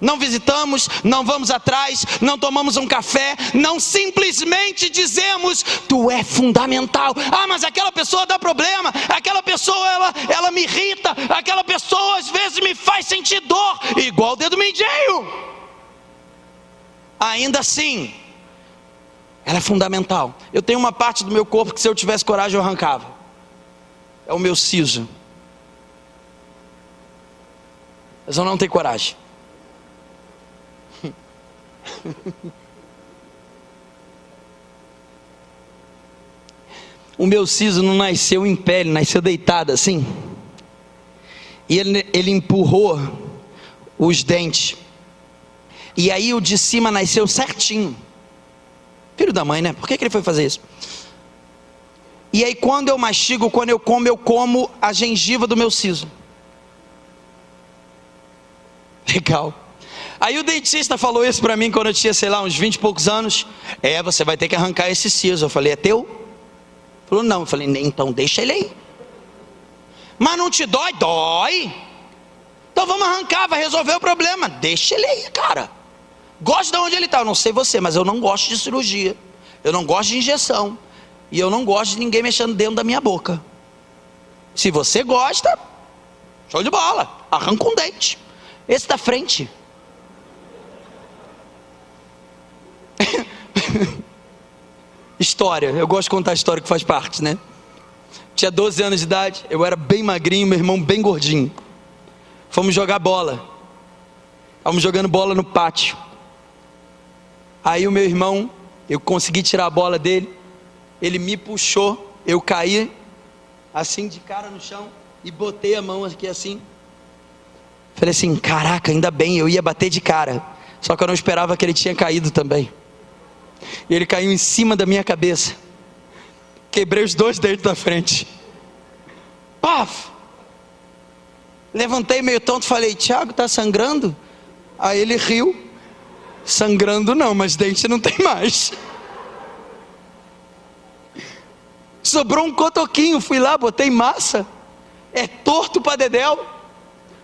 Não visitamos, não vamos atrás, não tomamos um café, não simplesmente dizemos: tu é fundamental. Ah, mas aquela pessoa dá problema, aquela pessoa ela me irrita, aquela pessoa às vezes me faz sentir dor, igual o dedo mindinho. Ainda assim, ela é fundamental. Eu tenho uma parte do meu corpo que, se eu tivesse coragem, eu arrancava. É o meu siso. Mas eu não tenho coragem. O meu siso não nasceu em pé, ele nasceu deitado assim. E ele empurrou os dentes. E aí o de cima nasceu certinho. Filho da mãe, né? Por que ele foi fazer isso? E aí quando eu mastigo, quando eu como a gengiva do meu siso. Legal. Aí o dentista falou isso para mim quando eu tinha, sei lá, uns 20 e poucos anos. Você vai ter que arrancar esse siso. Eu falei: é teu? Ele falou: não. Eu falei: então deixa ele aí. Mas não te dói? Dói. Então vamos arrancar, vai resolver o problema. Deixa ele aí, cara. Gosto de onde ele está. Eu não sei você, mas eu não gosto de cirurgia, eu não gosto de injeção, e eu não gosto de ninguém mexendo dentro da minha boca. Se você gosta, show de bola, arranca um dente. Esse da frente. História, eu gosto de contar a história que faz parte, né? Tinha 12 anos de idade, eu era bem magrinho, meu irmão bem gordinho. Fomos jogar bola. Estávamos jogando bola no pátio. Aí o meu irmão, eu consegui tirar a bola dele, ele me puxou, eu caí assim de cara no chão e botei a mão aqui assim. Falei assim: caraca, ainda bem, eu ia bater de cara, só que eu não esperava que ele tinha caído também. E ele caiu em cima da minha cabeça. Quebrei os dois dentes da frente. Paf! Levantei meio tonto, falei: Tiago, tá sangrando? Aí ele riu. Sangrando não, mas dente não tem mais. Sobrou um cotoquinho, fui lá, botei massa. É torto para dedéu,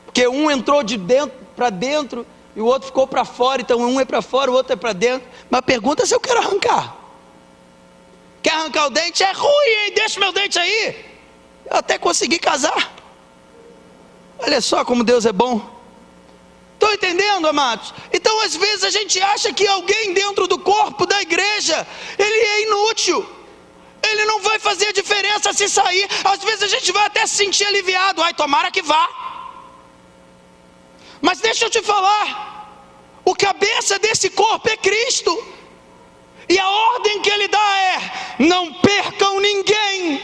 porque um entrou de dentro para dentro e o outro ficou para fora. Então um é para fora, o outro é para dentro. Mas pergunta se eu quero arrancar. Quer arrancar o dente? É ruim, hein? Deixa meu dente aí. Eu até consegui casar. Olha só como Deus é bom. Estão entendendo, amados? Então às vezes a gente acha que alguém dentro do corpo da igreja, ele é inútil, ele não vai fazer a diferença se sair. Às vezes a gente vai até se sentir aliviado: ai, tomara que vá. Mas deixa eu te falar, o cabeça desse corpo é Cristo, e a ordem que ele dá é: não percam ninguém,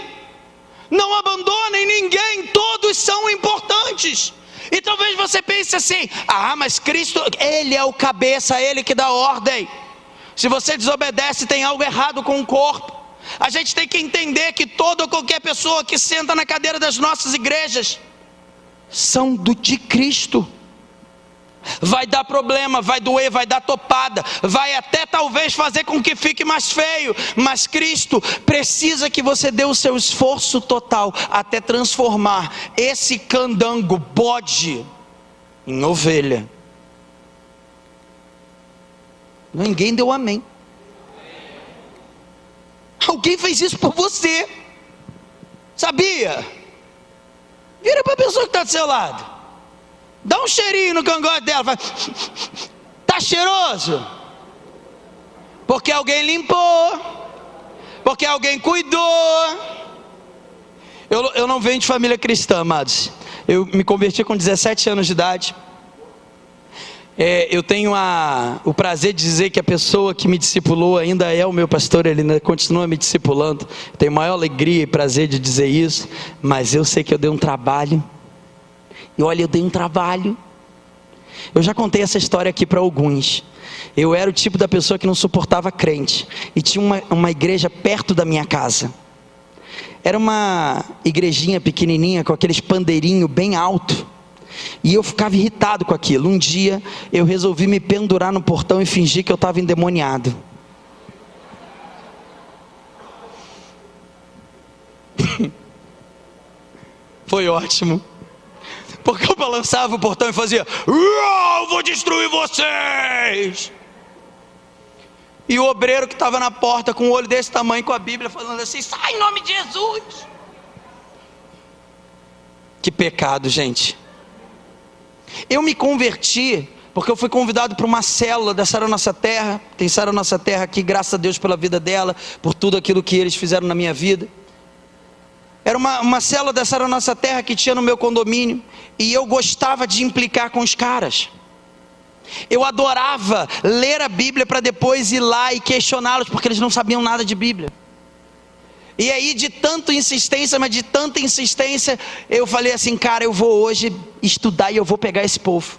não abandonem ninguém, todos são importantes. E talvez você pense assim: ah, mas Cristo, Ele é o cabeça, Ele que dá ordem. Se você desobedece, tem algo errado com o corpo. A gente tem que entender que toda ou qualquer pessoa que senta na cadeira das nossas igrejas são de Cristo. vai dar problema, vai doer, vai dar topada, vai até talvez fazer com que fique mais feio, mas Cristo precisa que você dê o seu esforço total até transformar esse candango, bode, em ovelha. Ninguém deu amém. Alguém fez isso por você, sabia? Vira para a pessoa que está do seu lado, dá um cheirinho no cangote dela, faz, tá cheiroso? Porque alguém limpou, porque alguém cuidou. Eu não venho de família cristã, amados. Eu me converti com 17 anos de idade. Eu tenho o prazer de dizer que a pessoa que me discipulou ainda é o meu pastor, ele ainda continua me discipulando. Tenho maior alegria e prazer de dizer isso, mas eu sei que eu dei um trabalho. E olha, eu dei um trabalho. Eu já contei essa história aqui para alguns. Eu era o tipo da pessoa que não suportava crente, e tinha uma igreja perto da minha casa. Era uma igrejinha pequenininha, com aqueles pandeirinhos bem alto, e eu ficava irritado com aquilo. Um dia eu resolvi me pendurar no portão e fingir que eu estava endemoniado. Foi ótimo, porque eu balançava o portão e fazia: eu vou destruir vocês. E o obreiro que estava na porta com um olho desse tamanho, com a Bíblia, falando assim: sai em nome de Jesus. Que pecado, gente. Eu me converti porque eu fui convidado para uma célula da Sara Nossa Terra. Tem Sara Nossa Terra aqui, graças a Deus pela vida dela, por tudo aquilo que eles fizeram na minha vida. Era uma célula da Sara Nossa Terra que tinha no meu condomínio, e eu gostava de implicar com os caras. Eu adorava ler a Bíblia para depois ir lá e questioná-los, porque eles não sabiam nada de Bíblia. E aí, de tanta insistência, eu falei assim: cara, eu vou hoje estudar e eu vou pegar esse povo.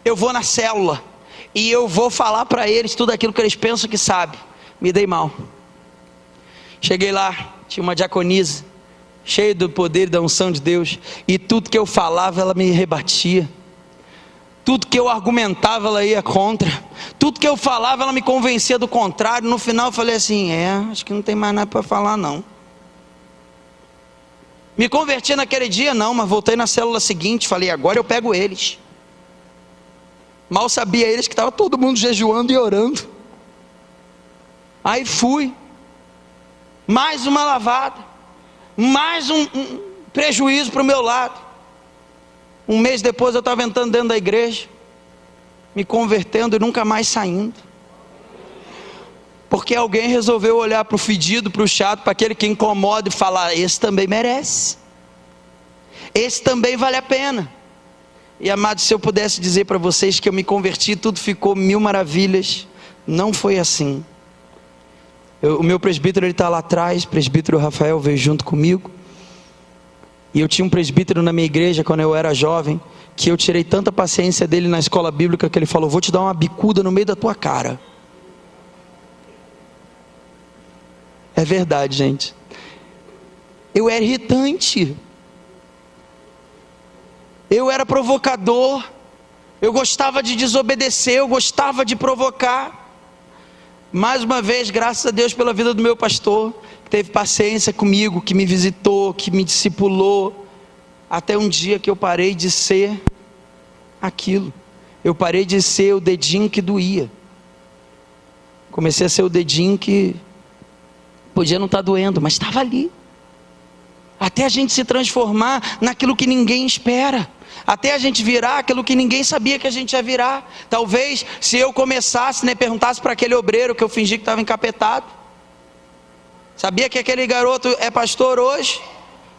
Eu vou na célula e eu vou falar para eles tudo aquilo que eles pensam que sabem. Me dei mal. Cheguei lá, tinha uma diaconisa, cheia do poder e da unção de Deus, e tudo que eu falava ela me rebatia. Tudo que eu argumentava ela ia contra. Tudo que eu falava ela me convencia do contrário. No final eu falei assim: acho que não tem mais nada para falar não. Me converti naquele dia não, mas voltei na célula seguinte, falei: agora eu pego eles. Mal sabia eles que estava todo mundo jejuando e orando. Aí fui. Mais uma lavada, mais um prejuízo para o meu lado. Um mês depois eu estava entrando dentro da igreja, me convertendo e nunca mais saindo. Porque alguém resolveu olhar para o fedido, para o chato, para aquele que incomoda e falar: esse também merece, esse também vale a pena. E amados, se eu pudesse dizer para vocês que eu me converti, tudo ficou mil maravilhas, não foi assim. O meu presbítero, ele está lá atrás, o presbítero Rafael veio junto comigo. E eu tinha um presbítero na minha igreja quando eu era jovem, que eu tirei tanta paciência dele na escola bíblica, que ele falou: vou te dar uma bicuda no meio da tua cara. É verdade, gente. Eu era irritante, eu era provocador, eu gostava de desobedecer, eu gostava de provocar. Mais uma vez, graças a Deus pela vida do meu pastor, que teve paciência comigo, que me visitou, que me discipulou, até um dia que eu parei de ser aquilo. Eu parei de ser o dedinho que doía, comecei a ser o dedinho que podia não estar doendo, mas estava ali. Até a gente se transformar naquilo que ninguém espera, até a gente virar aquilo que ninguém sabia que a gente ia virar. Talvez se eu começasse, perguntasse para aquele obreiro que eu fingi que estava encapetado: sabia que aquele garoto é pastor hoje?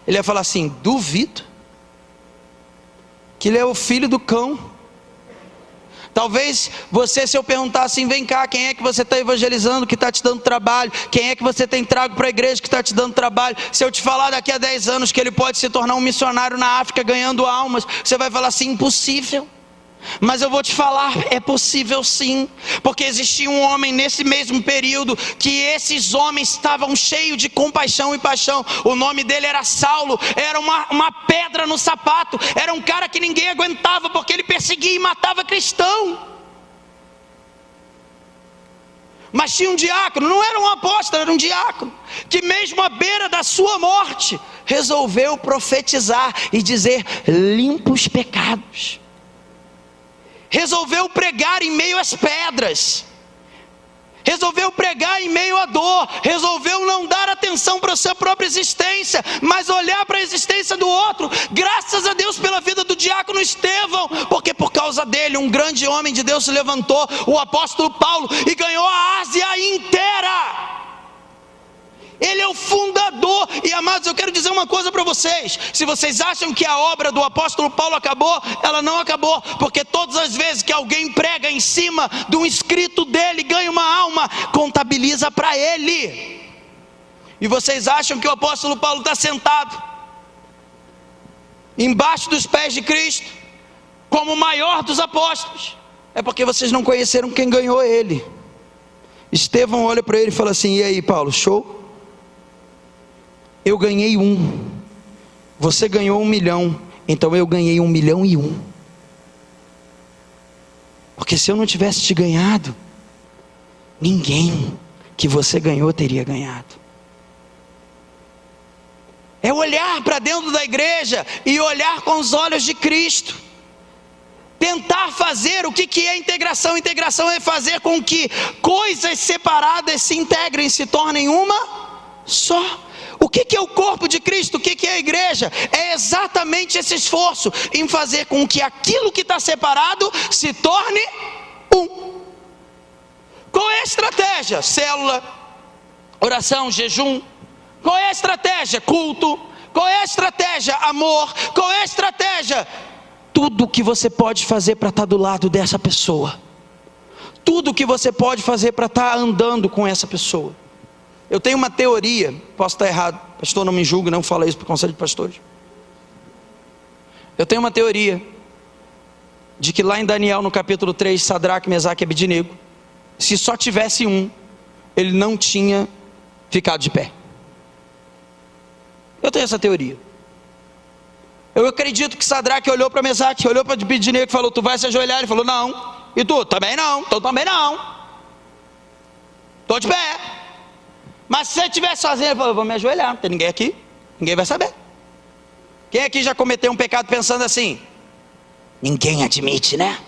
Ele ia falar assim: duvido, que ele é o filho do cão. Talvez você, se eu perguntar assim: vem cá, quem é que você está evangelizando, que está te dando trabalho? Quem é que você tem trago para a igreja que está te dando trabalho? Se eu te falar daqui a 10 anos que ele pode se tornar um missionário na África ganhando almas, você vai falar assim: impossível. Mas eu vou te falar, é possível sim, porque existia um homem nesse mesmo período, que esses homens estavam cheios de compaixão e paixão. O nome dele era Saulo, era uma pedra no sapato, era um cara que ninguém aguentava, porque ele perseguia e matava cristão. Mas tinha um diácono, não era um apóstolo, era um diácono, que mesmo à beira da sua morte, resolveu profetizar e dizer: limpa os pecados. Resolveu pregar em meio às pedras, resolveu pregar em meio à dor, resolveu não dar atenção para a sua própria existência, mas olhar para a existência do outro. Graças a Deus pela vida do diácono Estevão, porque por causa dele um grande homem de Deus se levantou, o apóstolo Paulo, e ganhou a Ásia inteira. Ele é o fundador. E amados, eu quero dizer uma coisa para vocês: se vocês acham que a obra do apóstolo Paulo acabou, ela não acabou, porque todas as vezes que alguém prega em cima de um escrito dele, ganha uma alma, contabiliza para ele. E vocês acham que o apóstolo Paulo está sentado embaixo dos pés de Cristo, como o maior dos apóstolos? É porque vocês não conheceram quem ganhou ele. Estevão olha para ele e fala assim: e aí, Paulo, show? Eu ganhei 1, você ganhou 1 milhão, então eu ganhei 1 milhão e 1. Porque se eu não tivesse te ganhado, ninguém que você ganhou teria ganhado. É olhar para dentro da igreja e olhar com os olhos de Cristo. Tentar fazer o que é integração? Integração é fazer com que coisas separadas se integrem, se tornem uma só. O que é o corpo de Cristo? O que é a igreja? É exatamente esse esforço em fazer com que aquilo que está separado se torne um. Qual é a estratégia? Célula, oração, jejum. Qual é a estratégia? Culto. Qual é a estratégia? Amor. Qual é a estratégia? Tudo o que você pode fazer para estar do lado dessa pessoa. Tudo o que você pode fazer para estar andando com essa pessoa. Eu tenho uma teoria, posso estar errado, pastor, não me julgue, não fala isso para o conselho de pastores. Eu tenho uma teoria de que lá em Daniel, no capítulo 3, Sadraque, Mesaque e Abednego, se só tivesse um, ele não tinha ficado de pé. Eu tenho essa teoria. Eu acredito que Sadraque olhou para Mesaque, olhou para Abednego e falou: tu vai se ajoelhar? Ele falou: não. E tu? Também não. Então também não. Estou de pé. Mas se você estiver sozinho, ele falou: eu vou me ajoelhar, não tem ninguém aqui, ninguém vai saber. Quem aqui já cometeu um pecado pensando assim? Ninguém admite, né?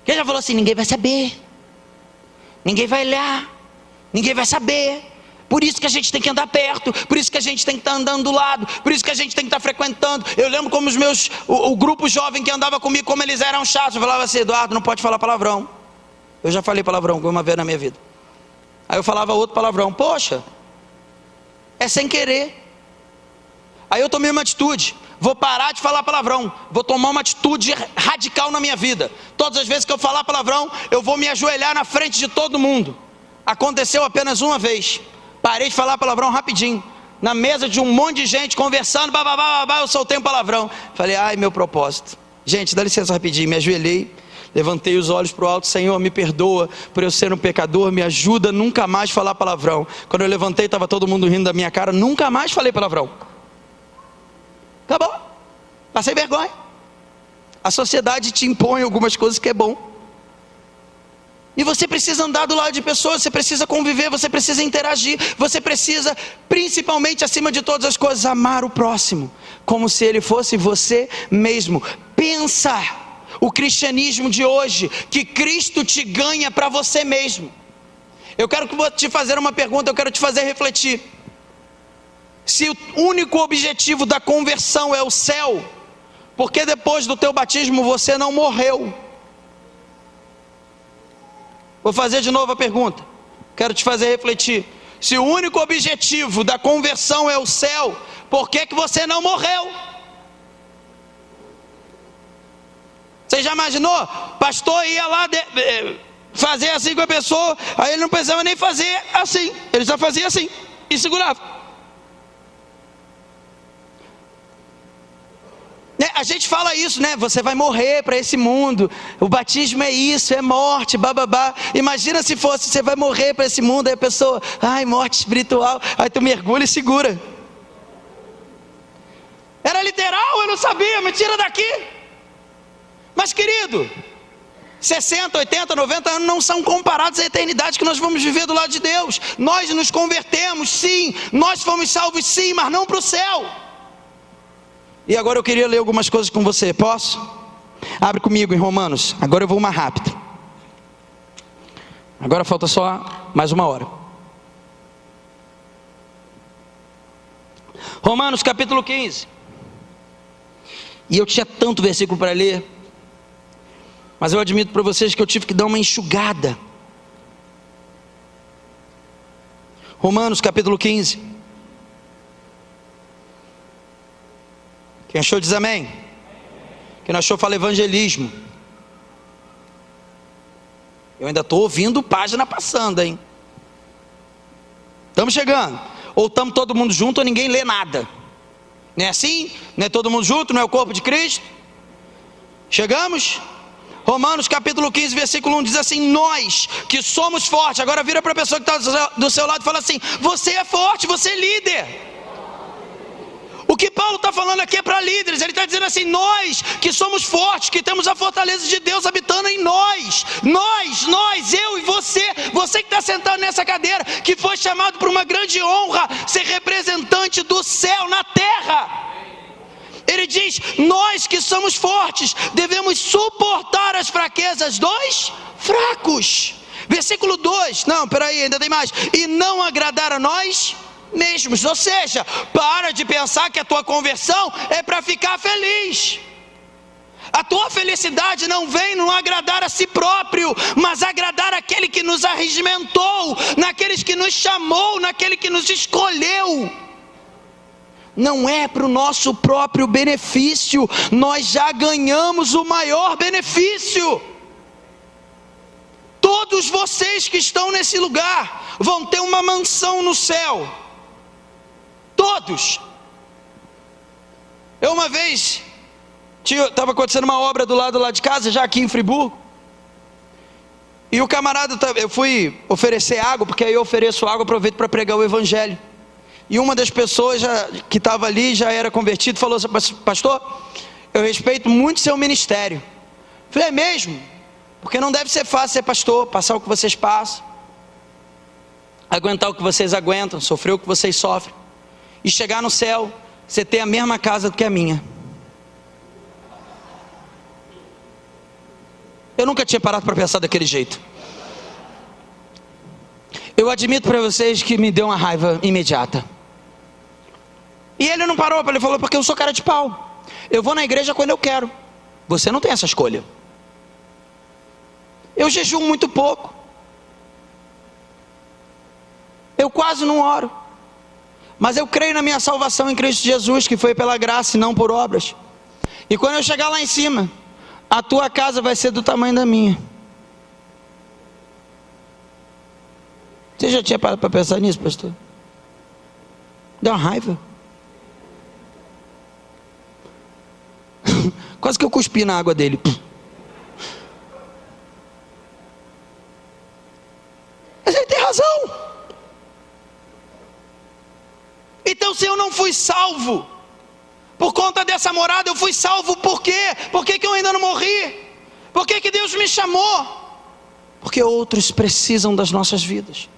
Quem já falou assim? Ninguém vai saber, ninguém vai olhar, ninguém vai saber. Por isso que a gente tem que andar perto, por isso que a gente tem que estar andando do lado, por isso que a gente tem que estar frequentando. Eu lembro como o grupo jovem que andava comigo, como eles eram chatos. Eu falava assim: Eduardo, não pode falar palavrão. Eu já falei palavrão uma vez na minha vida. Aí eu falava outro palavrão. Poxa, é sem querer. Aí eu tomei uma atitude: vou parar de falar palavrão, vou tomar uma atitude radical na minha vida. Todas as vezes que eu falar palavrão, eu vou me ajoelhar na frente de todo mundo. Aconteceu apenas uma vez. Parei de falar palavrão rapidinho, na mesa de um monte de gente conversando, eu soltei um palavrão. Falei: ai, meu propósito. Gente, dá licença rapidinho. Me ajoelhei, levantei os olhos para o alto: Senhor, me perdoa por eu ser um pecador, me ajuda a nunca mais falar palavrão. Quando eu levantei, estava todo mundo rindo da minha cara, nunca mais falei palavrão. Acabou, passei vergonha. A sociedade te impõe algumas coisas que é bom, e você precisa andar do lado de pessoas, você precisa conviver, você precisa interagir, você precisa, principalmente, acima de todas as coisas, amar o próximo, como se ele fosse você mesmo. Pensa o cristianismo de hoje, que Cristo te ganha para você mesmo. Eu quero te fazer uma pergunta, eu quero te fazer refletir. Se o único objetivo da conversão é o céu, por que depois do teu batismo você não morreu? Vou fazer de novo a pergunta, quero te fazer refletir. Se o único objetivo da conversão é o céu, por que você não morreu? Você já imaginou? Pastor ia lá fazer assim com a pessoa, aí ele não precisava nem fazer assim, ele já fazia assim e segurava. A gente fala isso, né? Você vai morrer para esse mundo. O batismo é isso, é morte, bababá. Imagina se fosse, você vai morrer para esse mundo. Aí a pessoa, ai, morte espiritual. Aí tu mergulha e segura. Era literal, eu não sabia, me tira daqui. Mas querido, 60, 80, 90 anos não são comparados à eternidade que nós vamos viver do lado de Deus. Nós nos convertemos, sim. Nós fomos salvos, sim, mas não para o céu. E agora eu queria ler algumas coisas com você, posso? Abre comigo em Romanos. Agora eu vou mais rápido. Agora falta só mais uma hora. Romanos capítulo 15. E eu tinha tanto versículo para ler, mas eu admito para vocês que eu tive que dar uma enxugada. Romanos capítulo 15. Quem achou diz amém. Quem não achou fala evangelismo. Eu ainda estou ouvindo página passando, hein? Estamos chegando. Ou estamos todo mundo junto ou ninguém lê nada. Não é assim? Não é todo mundo junto? Não é o corpo de Cristo? Chegamos? Romanos capítulo 15, versículo 1 diz assim: nós que somos fortes. Agora vira para a pessoa que está do seu lado e fala assim: você é forte, você é líder. O que Paulo está falando aqui é para líderes. Ele está dizendo assim: nós que somos fortes, que temos a fortaleza de Deus habitando em nós. Nós, eu e você que está sentado nessa cadeira, que foi chamado por uma grande honra, ser representante do céu na terra. Ele diz: nós que somos fortes, devemos suportar as fraquezas dos fracos. Versículo 2, não, peraí, ainda tem mais. E não agradar a nós mesmos. Ou seja, para de pensar que a tua conversão é para ficar feliz. A tua felicidade não vem no agradar a si próprio, mas agradar aquele que nos arregimentou, naqueles que nos chamou, naquele que nos escolheu. Não é para o nosso próprio benefício. Nós já ganhamos o maior benefício. Todos vocês que estão nesse lugar vão ter uma mansão no céu. Todos. Eu uma vez estava acontecendo uma obra do lado lá de casa, já aqui em Friburgo, e o camarada, eu fui oferecer água, porque aí eu ofereço água, aproveito para pregar o evangelho. E uma das pessoas que estava ali, já era convertido, falou assim: pastor, eu respeito muito seu ministério. Eu falei: é mesmo? Porque não deve ser fácil ser pastor, passar o que vocês passam, aguentar o que vocês aguentam, sofrer o que vocês sofrem, e chegar no céu, você ter a mesma casa do que a minha. Eu nunca tinha parado para pensar daquele jeito. Eu admito para vocês que me deu uma raiva imediata. E ele não parou, ele falou: porque eu sou cara de pau. Eu vou na igreja quando eu quero. Você não tem essa escolha. Eu jejuo muito pouco. Eu quase não oro. Mas eu creio na minha salvação em Cristo Jesus, que foi pela graça e não por obras. E quando eu chegar lá em cima, a tua casa vai ser do tamanho da minha. Você já tinha parado para pensar nisso, pastor? Dá uma raiva. Quase que eu cuspi na água dele. Mas ele tem razão. Então, se eu não fui salvo por conta dessa morada, eu fui salvo por quê? Por que eu ainda não morri? Por que Deus me chamou? Porque outros precisam das nossas vidas.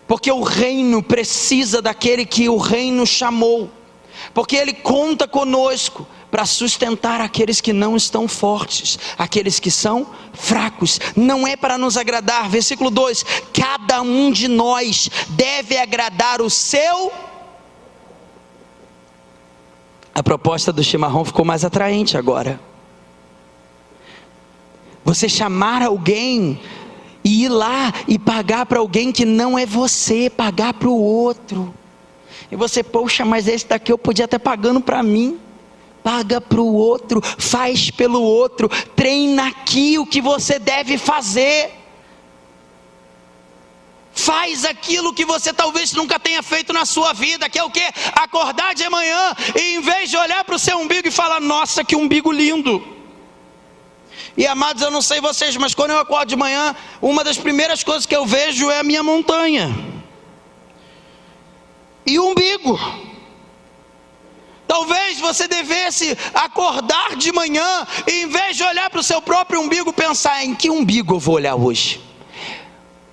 Porque o reino precisa daquele que o reino chamou. Porque Ele conta conosco para sustentar aqueles que não estão fortes, aqueles que são fracos. Não é para nos agradar. Versículo 2: cada um de nós deve agradar o seu. A proposta do chimarrão ficou mais atraente agora. Você chamar alguém e ir lá e pagar para alguém que não é você, pagar para o outro. E você: poxa, mas esse daqui eu podia estar pagando para mim. Paga para o outro, faz pelo outro, treina aqui o que você deve fazer. faz aquilo que você talvez nunca tenha feito na sua vida, que é o quê? Acordar de manhã e em vez de olhar para o seu umbigo e falar: nossa, que umbigo lindo. E amados, eu não sei vocês, mas quando eu acordo de manhã, uma das primeiras coisas que eu vejo é a minha montanha e o umbigo. Talvez você devesse acordar de manhã e em vez de olhar para o seu próprio umbigo, pensar: em que umbigo eu vou olhar hoje?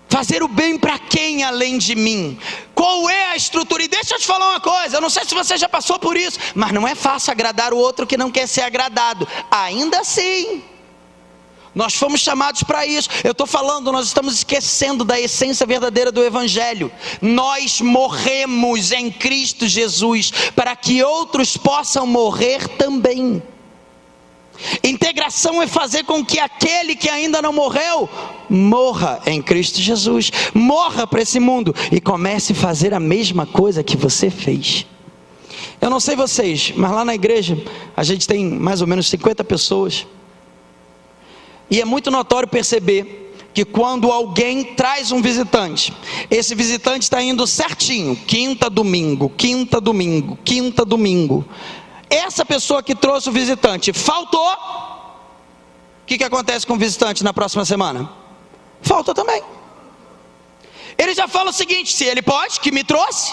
Fazer o bem para quem além de mim? Qual é a estrutura? E deixa eu te falar uma coisa, eu não sei se você já passou por isso, mas não é fácil agradar o outro que não quer ser agradado. Ainda assim, nós fomos chamados para isso. Eu estou falando, nós estamos esquecendo da essência verdadeira do Evangelho. Nós morremos em Cristo Jesus para que outros possam morrer também. Integração é fazer com que aquele que ainda não morreu, morra em Cristo Jesus. Morra para esse mundo e comece a fazer a mesma coisa que você fez. Eu não sei vocês, mas lá na igreja a gente tem mais ou menos 50 pessoas. E é muito notório perceber que quando alguém traz um visitante, esse visitante está indo certinho, quinta, domingo, quinta, domingo, quinta, domingo. Essa pessoa que trouxe o visitante faltou, o que acontece com o visitante na próxima semana? Falta também. Ele já fala o seguinte: se ele pode, que me trouxe.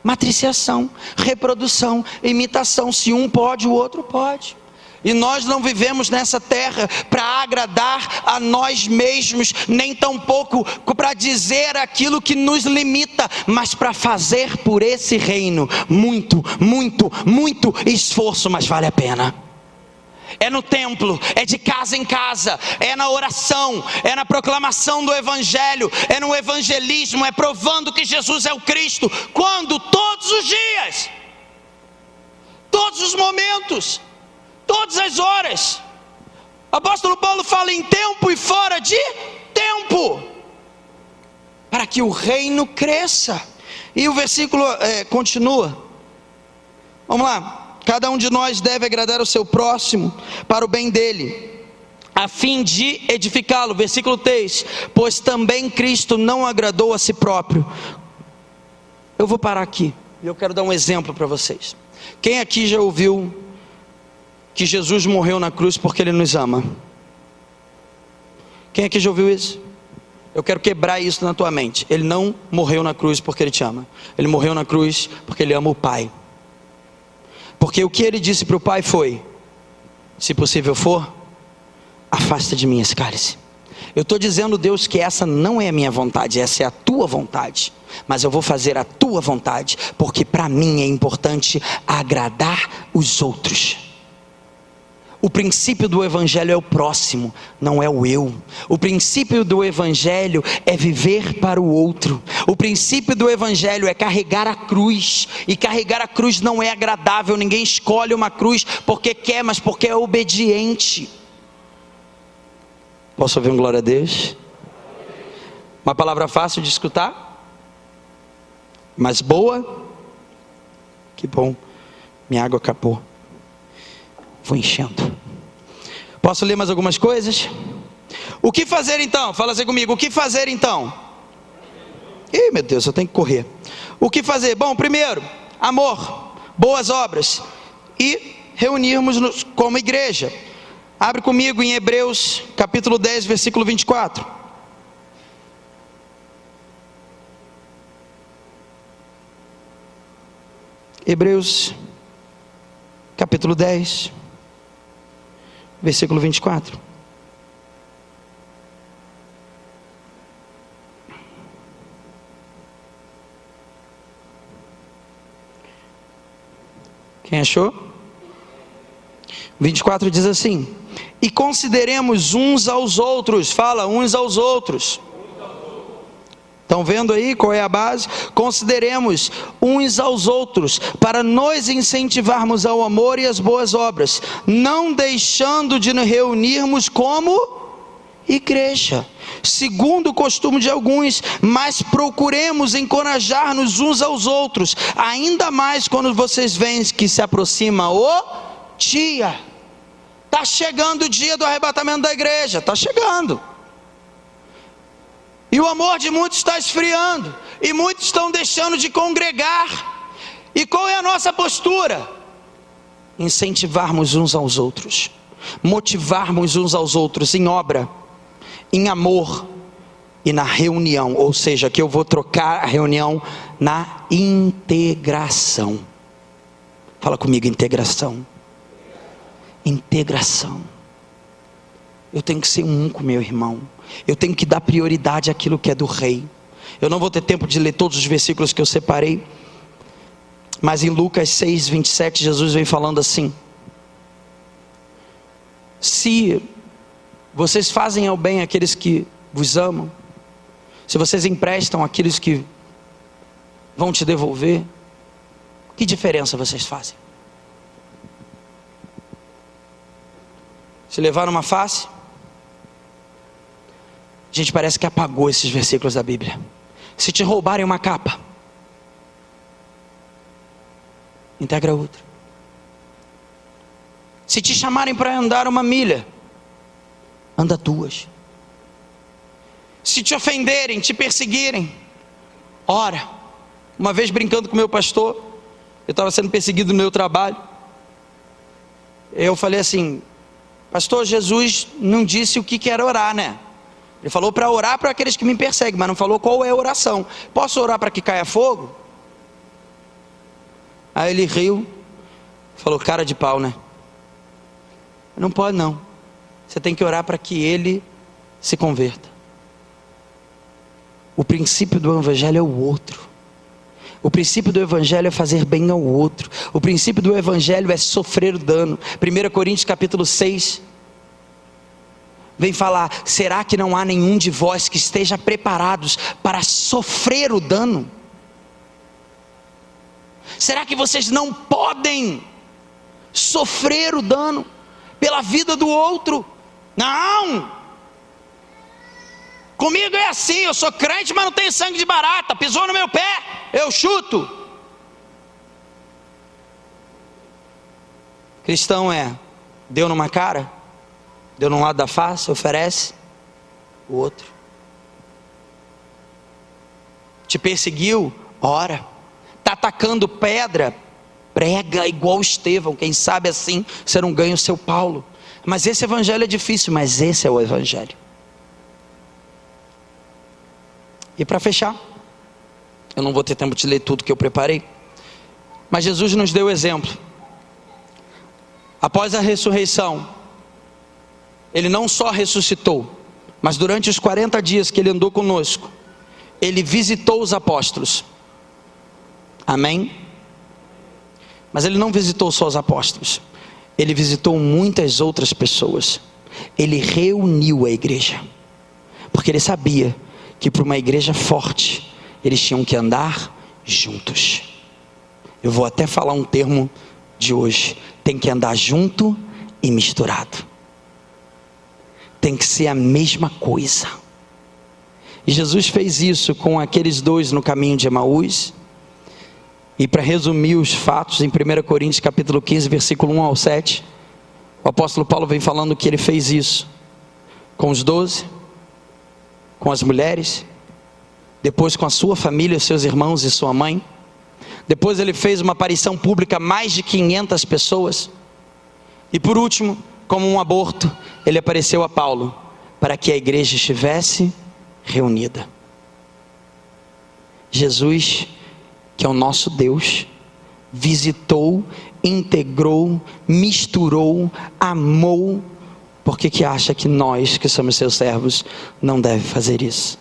Matriciação, reprodução, imitação. Se um pode, o outro pode. E nós não vivemos nessa terra para agradar a nós mesmos, nem tampouco para dizer aquilo que nos limita, mas para fazer por esse reino muito, muito, muito esforço, mas vale a pena. É no templo, é de casa em casa, é na oração, é na proclamação do Evangelho, é no evangelismo, é provando que Jesus é o Cristo. Quando? Todos os dias, todos os momentos, todas as horas. O apóstolo Paulo fala em tempo e fora de tempo, para que o reino cresça. E o versículo continua. Vamos lá. Cada um de nós deve agradar o seu próximo para o bem dele, a fim de edificá-lo. Versículo 3: pois também Cristo não agradou a si próprio. Eu vou parar aqui e eu quero dar um exemplo para vocês. Quem aqui já ouviu que Jesus morreu na cruz porque Ele nos ama? Quem aqui já ouviu isso? Eu quero quebrar isso na tua mente. Ele não morreu na cruz porque Ele te ama. Ele morreu na cruz porque Ele ama o Pai. Porque o que Ele disse para o Pai foi: se possível for, afasta de mim esse cálice. Eu estou dizendo, Deus, que essa não é a minha vontade, essa é a tua vontade. Mas eu vou fazer a tua vontade, porque para mim é importante agradar os outros. O princípio do Evangelho é o próximo, não é o eu. O princípio do Evangelho é viver para o outro. O princípio do Evangelho é carregar a cruz. E carregar a cruz não é agradável. Ninguém escolhe uma cruz porque quer, mas porque é obediente. Posso ouvir um glória a Deus? Uma palavra fácil de escutar, mas boa. Que bom, minha água acabou. Vou enchendo. Posso ler mais algumas coisas? O que fazer então? Fala assim comigo. O que fazer então? Ih, meu Deus, eu tenho que correr. O que fazer? Bom, primeiro, amor, boas obras e reunirmos-nos como igreja. Abre comigo em Hebreus capítulo 10, versículo 24. Hebreus capítulo 10, versículo 24. Quem achou? 24 diz assim: e consideremos uns aos outros. Fala, uns aos outros. Estão vendo aí qual é a base? Consideremos uns aos outros, para nos incentivarmos ao amor e às boas obras, não deixando de nos reunirmos como igreja, segundo o costume de alguns, mas procuremos encorajar-nos uns aos outros, ainda mais quando vocês veem que se aproxima o dia. Está chegando o dia do arrebatamento da igreja, está chegando. E o amor de muitos está esfriando, e muitos estão deixando de congregar. E qual é a nossa postura? Incentivarmos uns aos outros, motivarmos uns aos outros em obra, em amor e na reunião. Ou seja, que eu vou trocar a reunião na integração. Fala comigo, integração. Integração. Eu tenho que ser um com meu irmão. Eu tenho que dar prioridade àquilo que é do rei. Eu não vou ter tempo de ler todos os versículos que eu separei, mas em Lucas 6, 27, Jesus vem falando assim: se vocês fazem ao bem àqueles que vos amam, se vocês emprestam àqueles que vão te devolver, que diferença vocês fazem? Se levar uma face, a gente parece que apagou esses versículos da Bíblia. Se te roubarem uma capa, integra outra. Se te chamarem para andar 1 milha, anda 2. Se te ofenderem, te perseguirem, ora. Uma vez brincando com meu pastor, eu estava sendo perseguido no meu trabalho. Eu falei assim: pastor, Jesus não disse o que era orar, né? Ele falou para orar para aqueles que me perseguem, mas não falou qual é a oração. Posso orar para que caia fogo? Aí ele riu, falou: cara de pau, né? Não pode não. Você tem que orar para que ele se converta. O princípio do evangelho é o outro. O princípio do evangelho é fazer bem ao outro. O princípio do evangelho é sofrer o dano. 1 Coríntios capítulo 6 vem falar: será que não há nenhum de vós que esteja preparados para sofrer o dano? Será que vocês não podem sofrer o dano pela vida do outro? Não! Comigo é assim, eu sou crente, mas não tenho sangue de barata. Pisou no meu pé, eu chuto. Cristão é: deu numa cara, deu num lado da face, oferece o outro. Te perseguiu, ora. Está atacando pedra, prega igual Estevão. Quem sabe assim você não ganha o seu Paulo. Mas esse evangelho é difícil, mas esse é o evangelho. E para fechar, eu não vou ter tempo de ler tudo que eu preparei, mas Jesus nos deu exemplo. Após a ressurreição, Ele não só ressuscitou, mas durante os 40 dias que Ele andou conosco, Ele visitou os apóstolos. Amém? Mas Ele não visitou só os apóstolos, Ele visitou muitas outras pessoas. Ele reuniu a igreja, porque Ele sabia que para uma igreja forte, eles tinham que andar juntos. Eu vou até falar um termo de hoje: tem que andar junto e misturado. Tem que ser a mesma coisa. E Jesus fez isso com aqueles dois no caminho de Emaús. E para resumir os fatos, em 1 Coríntios capítulo 15, versículo 1 ao 7, o apóstolo Paulo vem falando que ele fez isso com os 12, com as mulheres, depois com a sua família, os seus irmãos e sua mãe. Depois ele fez uma aparição pública a mais de 500 pessoas. E por último, como um aborto, ele apareceu a Paulo, para que a igreja estivesse reunida. Jesus, que é o nosso Deus, visitou, integrou, misturou, amou. Por que acha que nós, que somos seus servos, não deve fazer isso?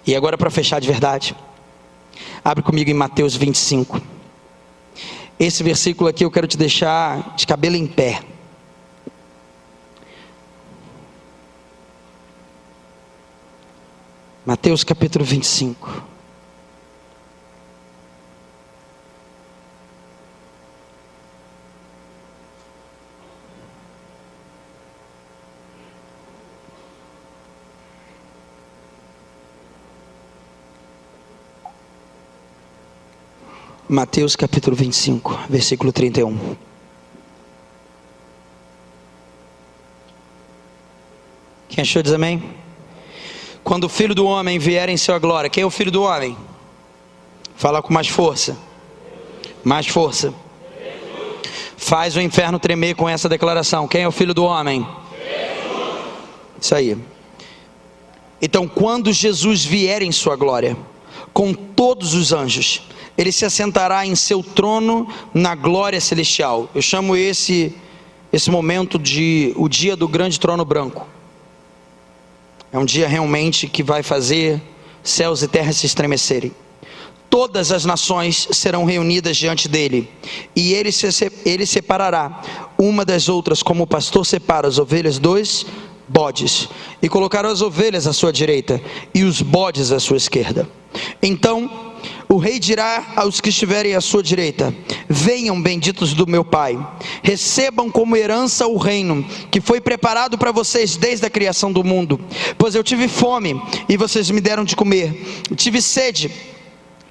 E agora, para fechar de verdade, abre comigo em Mateus 25. Esse versículo aqui eu quero te deixar de cabelo em pé. Mateus capítulo 25. Mateus capítulo 25, versículo 31. Quem achou diz amém? quando o Filho do Homem vier em sua glória. Quem é o Filho do Homem? Fala com mais força. Mais força. Faz o inferno tremer com essa declaração. Quem é o Filho do Homem? Isso aí. Então, quando Jesus vier em sua glória, com todos os anjos, ele se assentará em seu trono na glória celestial. Eu chamo esse momento de o dia do grande trono branco. É um dia realmente que vai fazer céus e terras se estremecerem. Todas as nações serão reunidas diante dele, e ele separará uma das outras, como o pastor separa as ovelhas dos bodes, e colocará as ovelhas à sua direita e os bodes à sua esquerda. Então o rei dirá aos que estiverem à sua direita: venham, benditos do meu Pai, recebam como herança o reino que foi preparado para vocês desde a criação do mundo. Pois eu tive fome e vocês me deram de comer, tive sede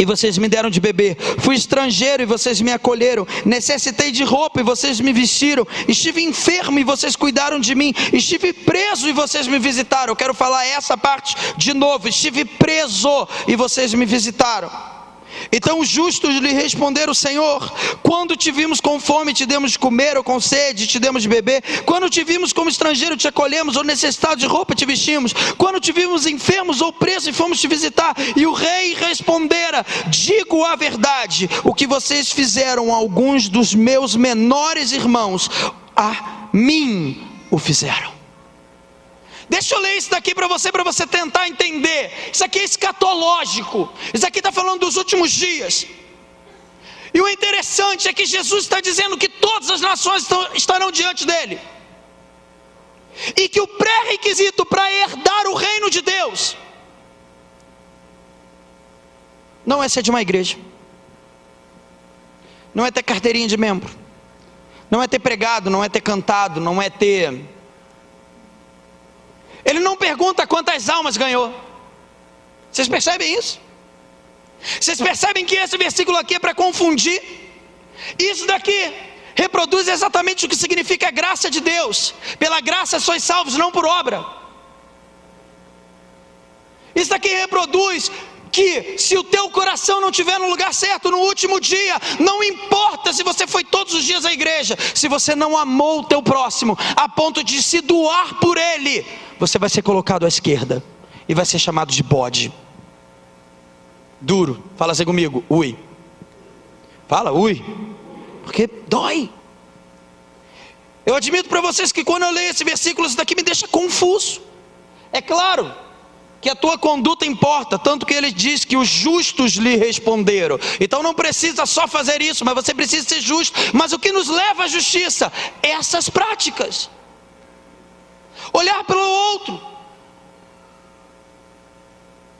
e vocês me deram de beber, fui estrangeiro e vocês me acolheram, necessitei de roupa e vocês me vestiram, estive enfermo e vocês cuidaram de mim, estive preso e vocês me visitaram. Eu quero falar essa parte de novo: estive preso e vocês me visitaram. Então os justos lhe responderam: Senhor, quando te vimos com fome te demos de comer, ou com sede te demos de beber? Quando te vimos como estrangeiro te acolhemos, ou necessitado de roupa te vestimos? Quando te vimos enfermos ou presos e fomos te visitar? E o rei respondera: digo a verdade, o que vocês fizeram a alguns dos meus menores irmãos, a mim o fizeram. Deixa eu ler isso daqui para você tentar entender. Isso aqui é escatológico. Isso aqui está falando dos últimos dias. E o interessante é que Jesus está dizendo que todas as nações estarão diante dele, e que o pré-requisito para herdar o reino de Deus não é ser de uma igreja, não é ter carteirinha de membro, não é ter pregado, não é ter cantado, não é ter... Ele não pergunta quantas almas ganhou. Vocês percebem isso? Vocês percebem que esse versículo aqui é para confundir? Isso daqui reproduz exatamente o que significa a graça de Deus. Pela graça sois salvos, não por obra. Isso daqui reproduz que se o teu coração não estiver no lugar certo no último dia, não importa se você foi todos os dias à igreja, se você não amou o teu próximo a ponto de se doar por ele, você vai ser colocado à esquerda e vai ser chamado de bode. Duro, fala assim comigo, ui. Fala, ui. Porque dói. Eu admito para vocês que quando eu leio esse versículo, isso daqui me deixa confuso. É claro que a tua conduta importa, tanto que ele diz que os justos lhe responderam. Então não precisa só fazer isso, mas você precisa ser justo. Mas o que nos leva à justiça? Essas práticas. Olhar pelo outro,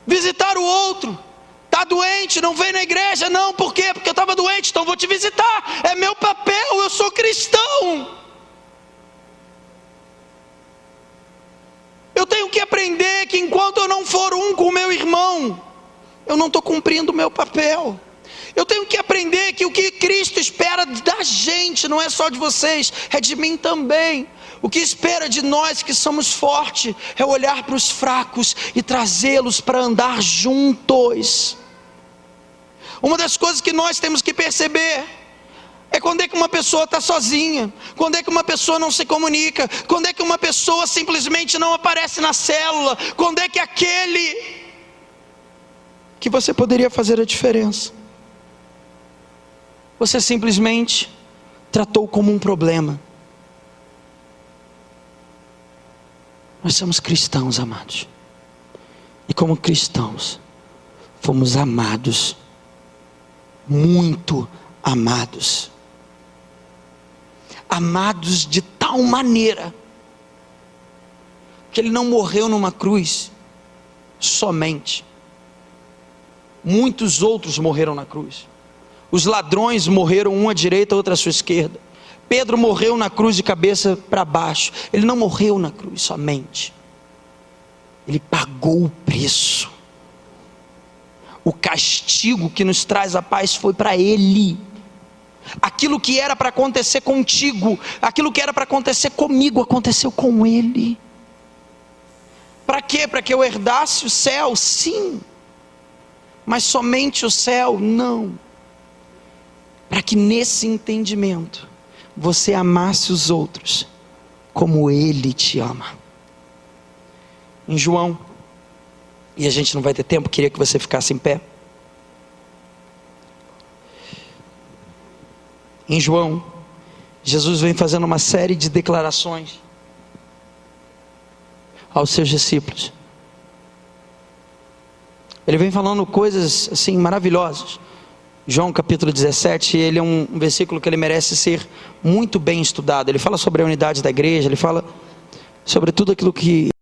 visitar o outro. Está doente, não vem na igreja? Não, por quê? Porque eu estava doente, então vou te visitar. É meu papel, eu sou cristão. Eu tenho que aprender que enquanto eu não for um com o meu irmão, eu não estou cumprindo o meu papel. Eu tenho que aprender que o que Cristo espera da gente, não é só de vocês, é de mim também. O que espera de nós que somos fortes, é olhar para os fracos e trazê-los para andar juntos. Uma das coisas que nós temos que perceber é quando é que uma pessoa está sozinha, quando é que uma pessoa não se comunica, quando é que uma pessoa simplesmente não aparece na célula, quando é que aquele que você poderia fazer a diferença, você simplesmente tratou como um problema. Nós somos cristãos, amados, e como cristãos fomos amados, muito amados, amados de tal maneira que ele não morreu numa cruz somente, muitos outros morreram na cruz. Os ladrões morreram, um à direita, outro à sua esquerda. Pedro morreu na cruz de cabeça para baixo. Ele não morreu na cruz somente, ele pagou o preço. O castigo que nos traz a paz foi para ele. Aquilo que era para acontecer contigo, aquilo que era para acontecer comigo, aconteceu com ele. Para quê? Para que eu herdasse o céu? Sim. Mas somente o céu? Não. Para que nesse entendimento você amasse os outros como Ele te ama. Em João, e a gente não vai ter tempo, queria que você ficasse em pé. Em João, Jesus vem fazendo uma série de declarações aos seus discípulos. Ele vem falando coisas assim maravilhosas. João capítulo 17, ele é um versículo que ele merece ser muito bem estudado. Ele fala sobre a unidade da igreja, ele fala sobre tudo aquilo que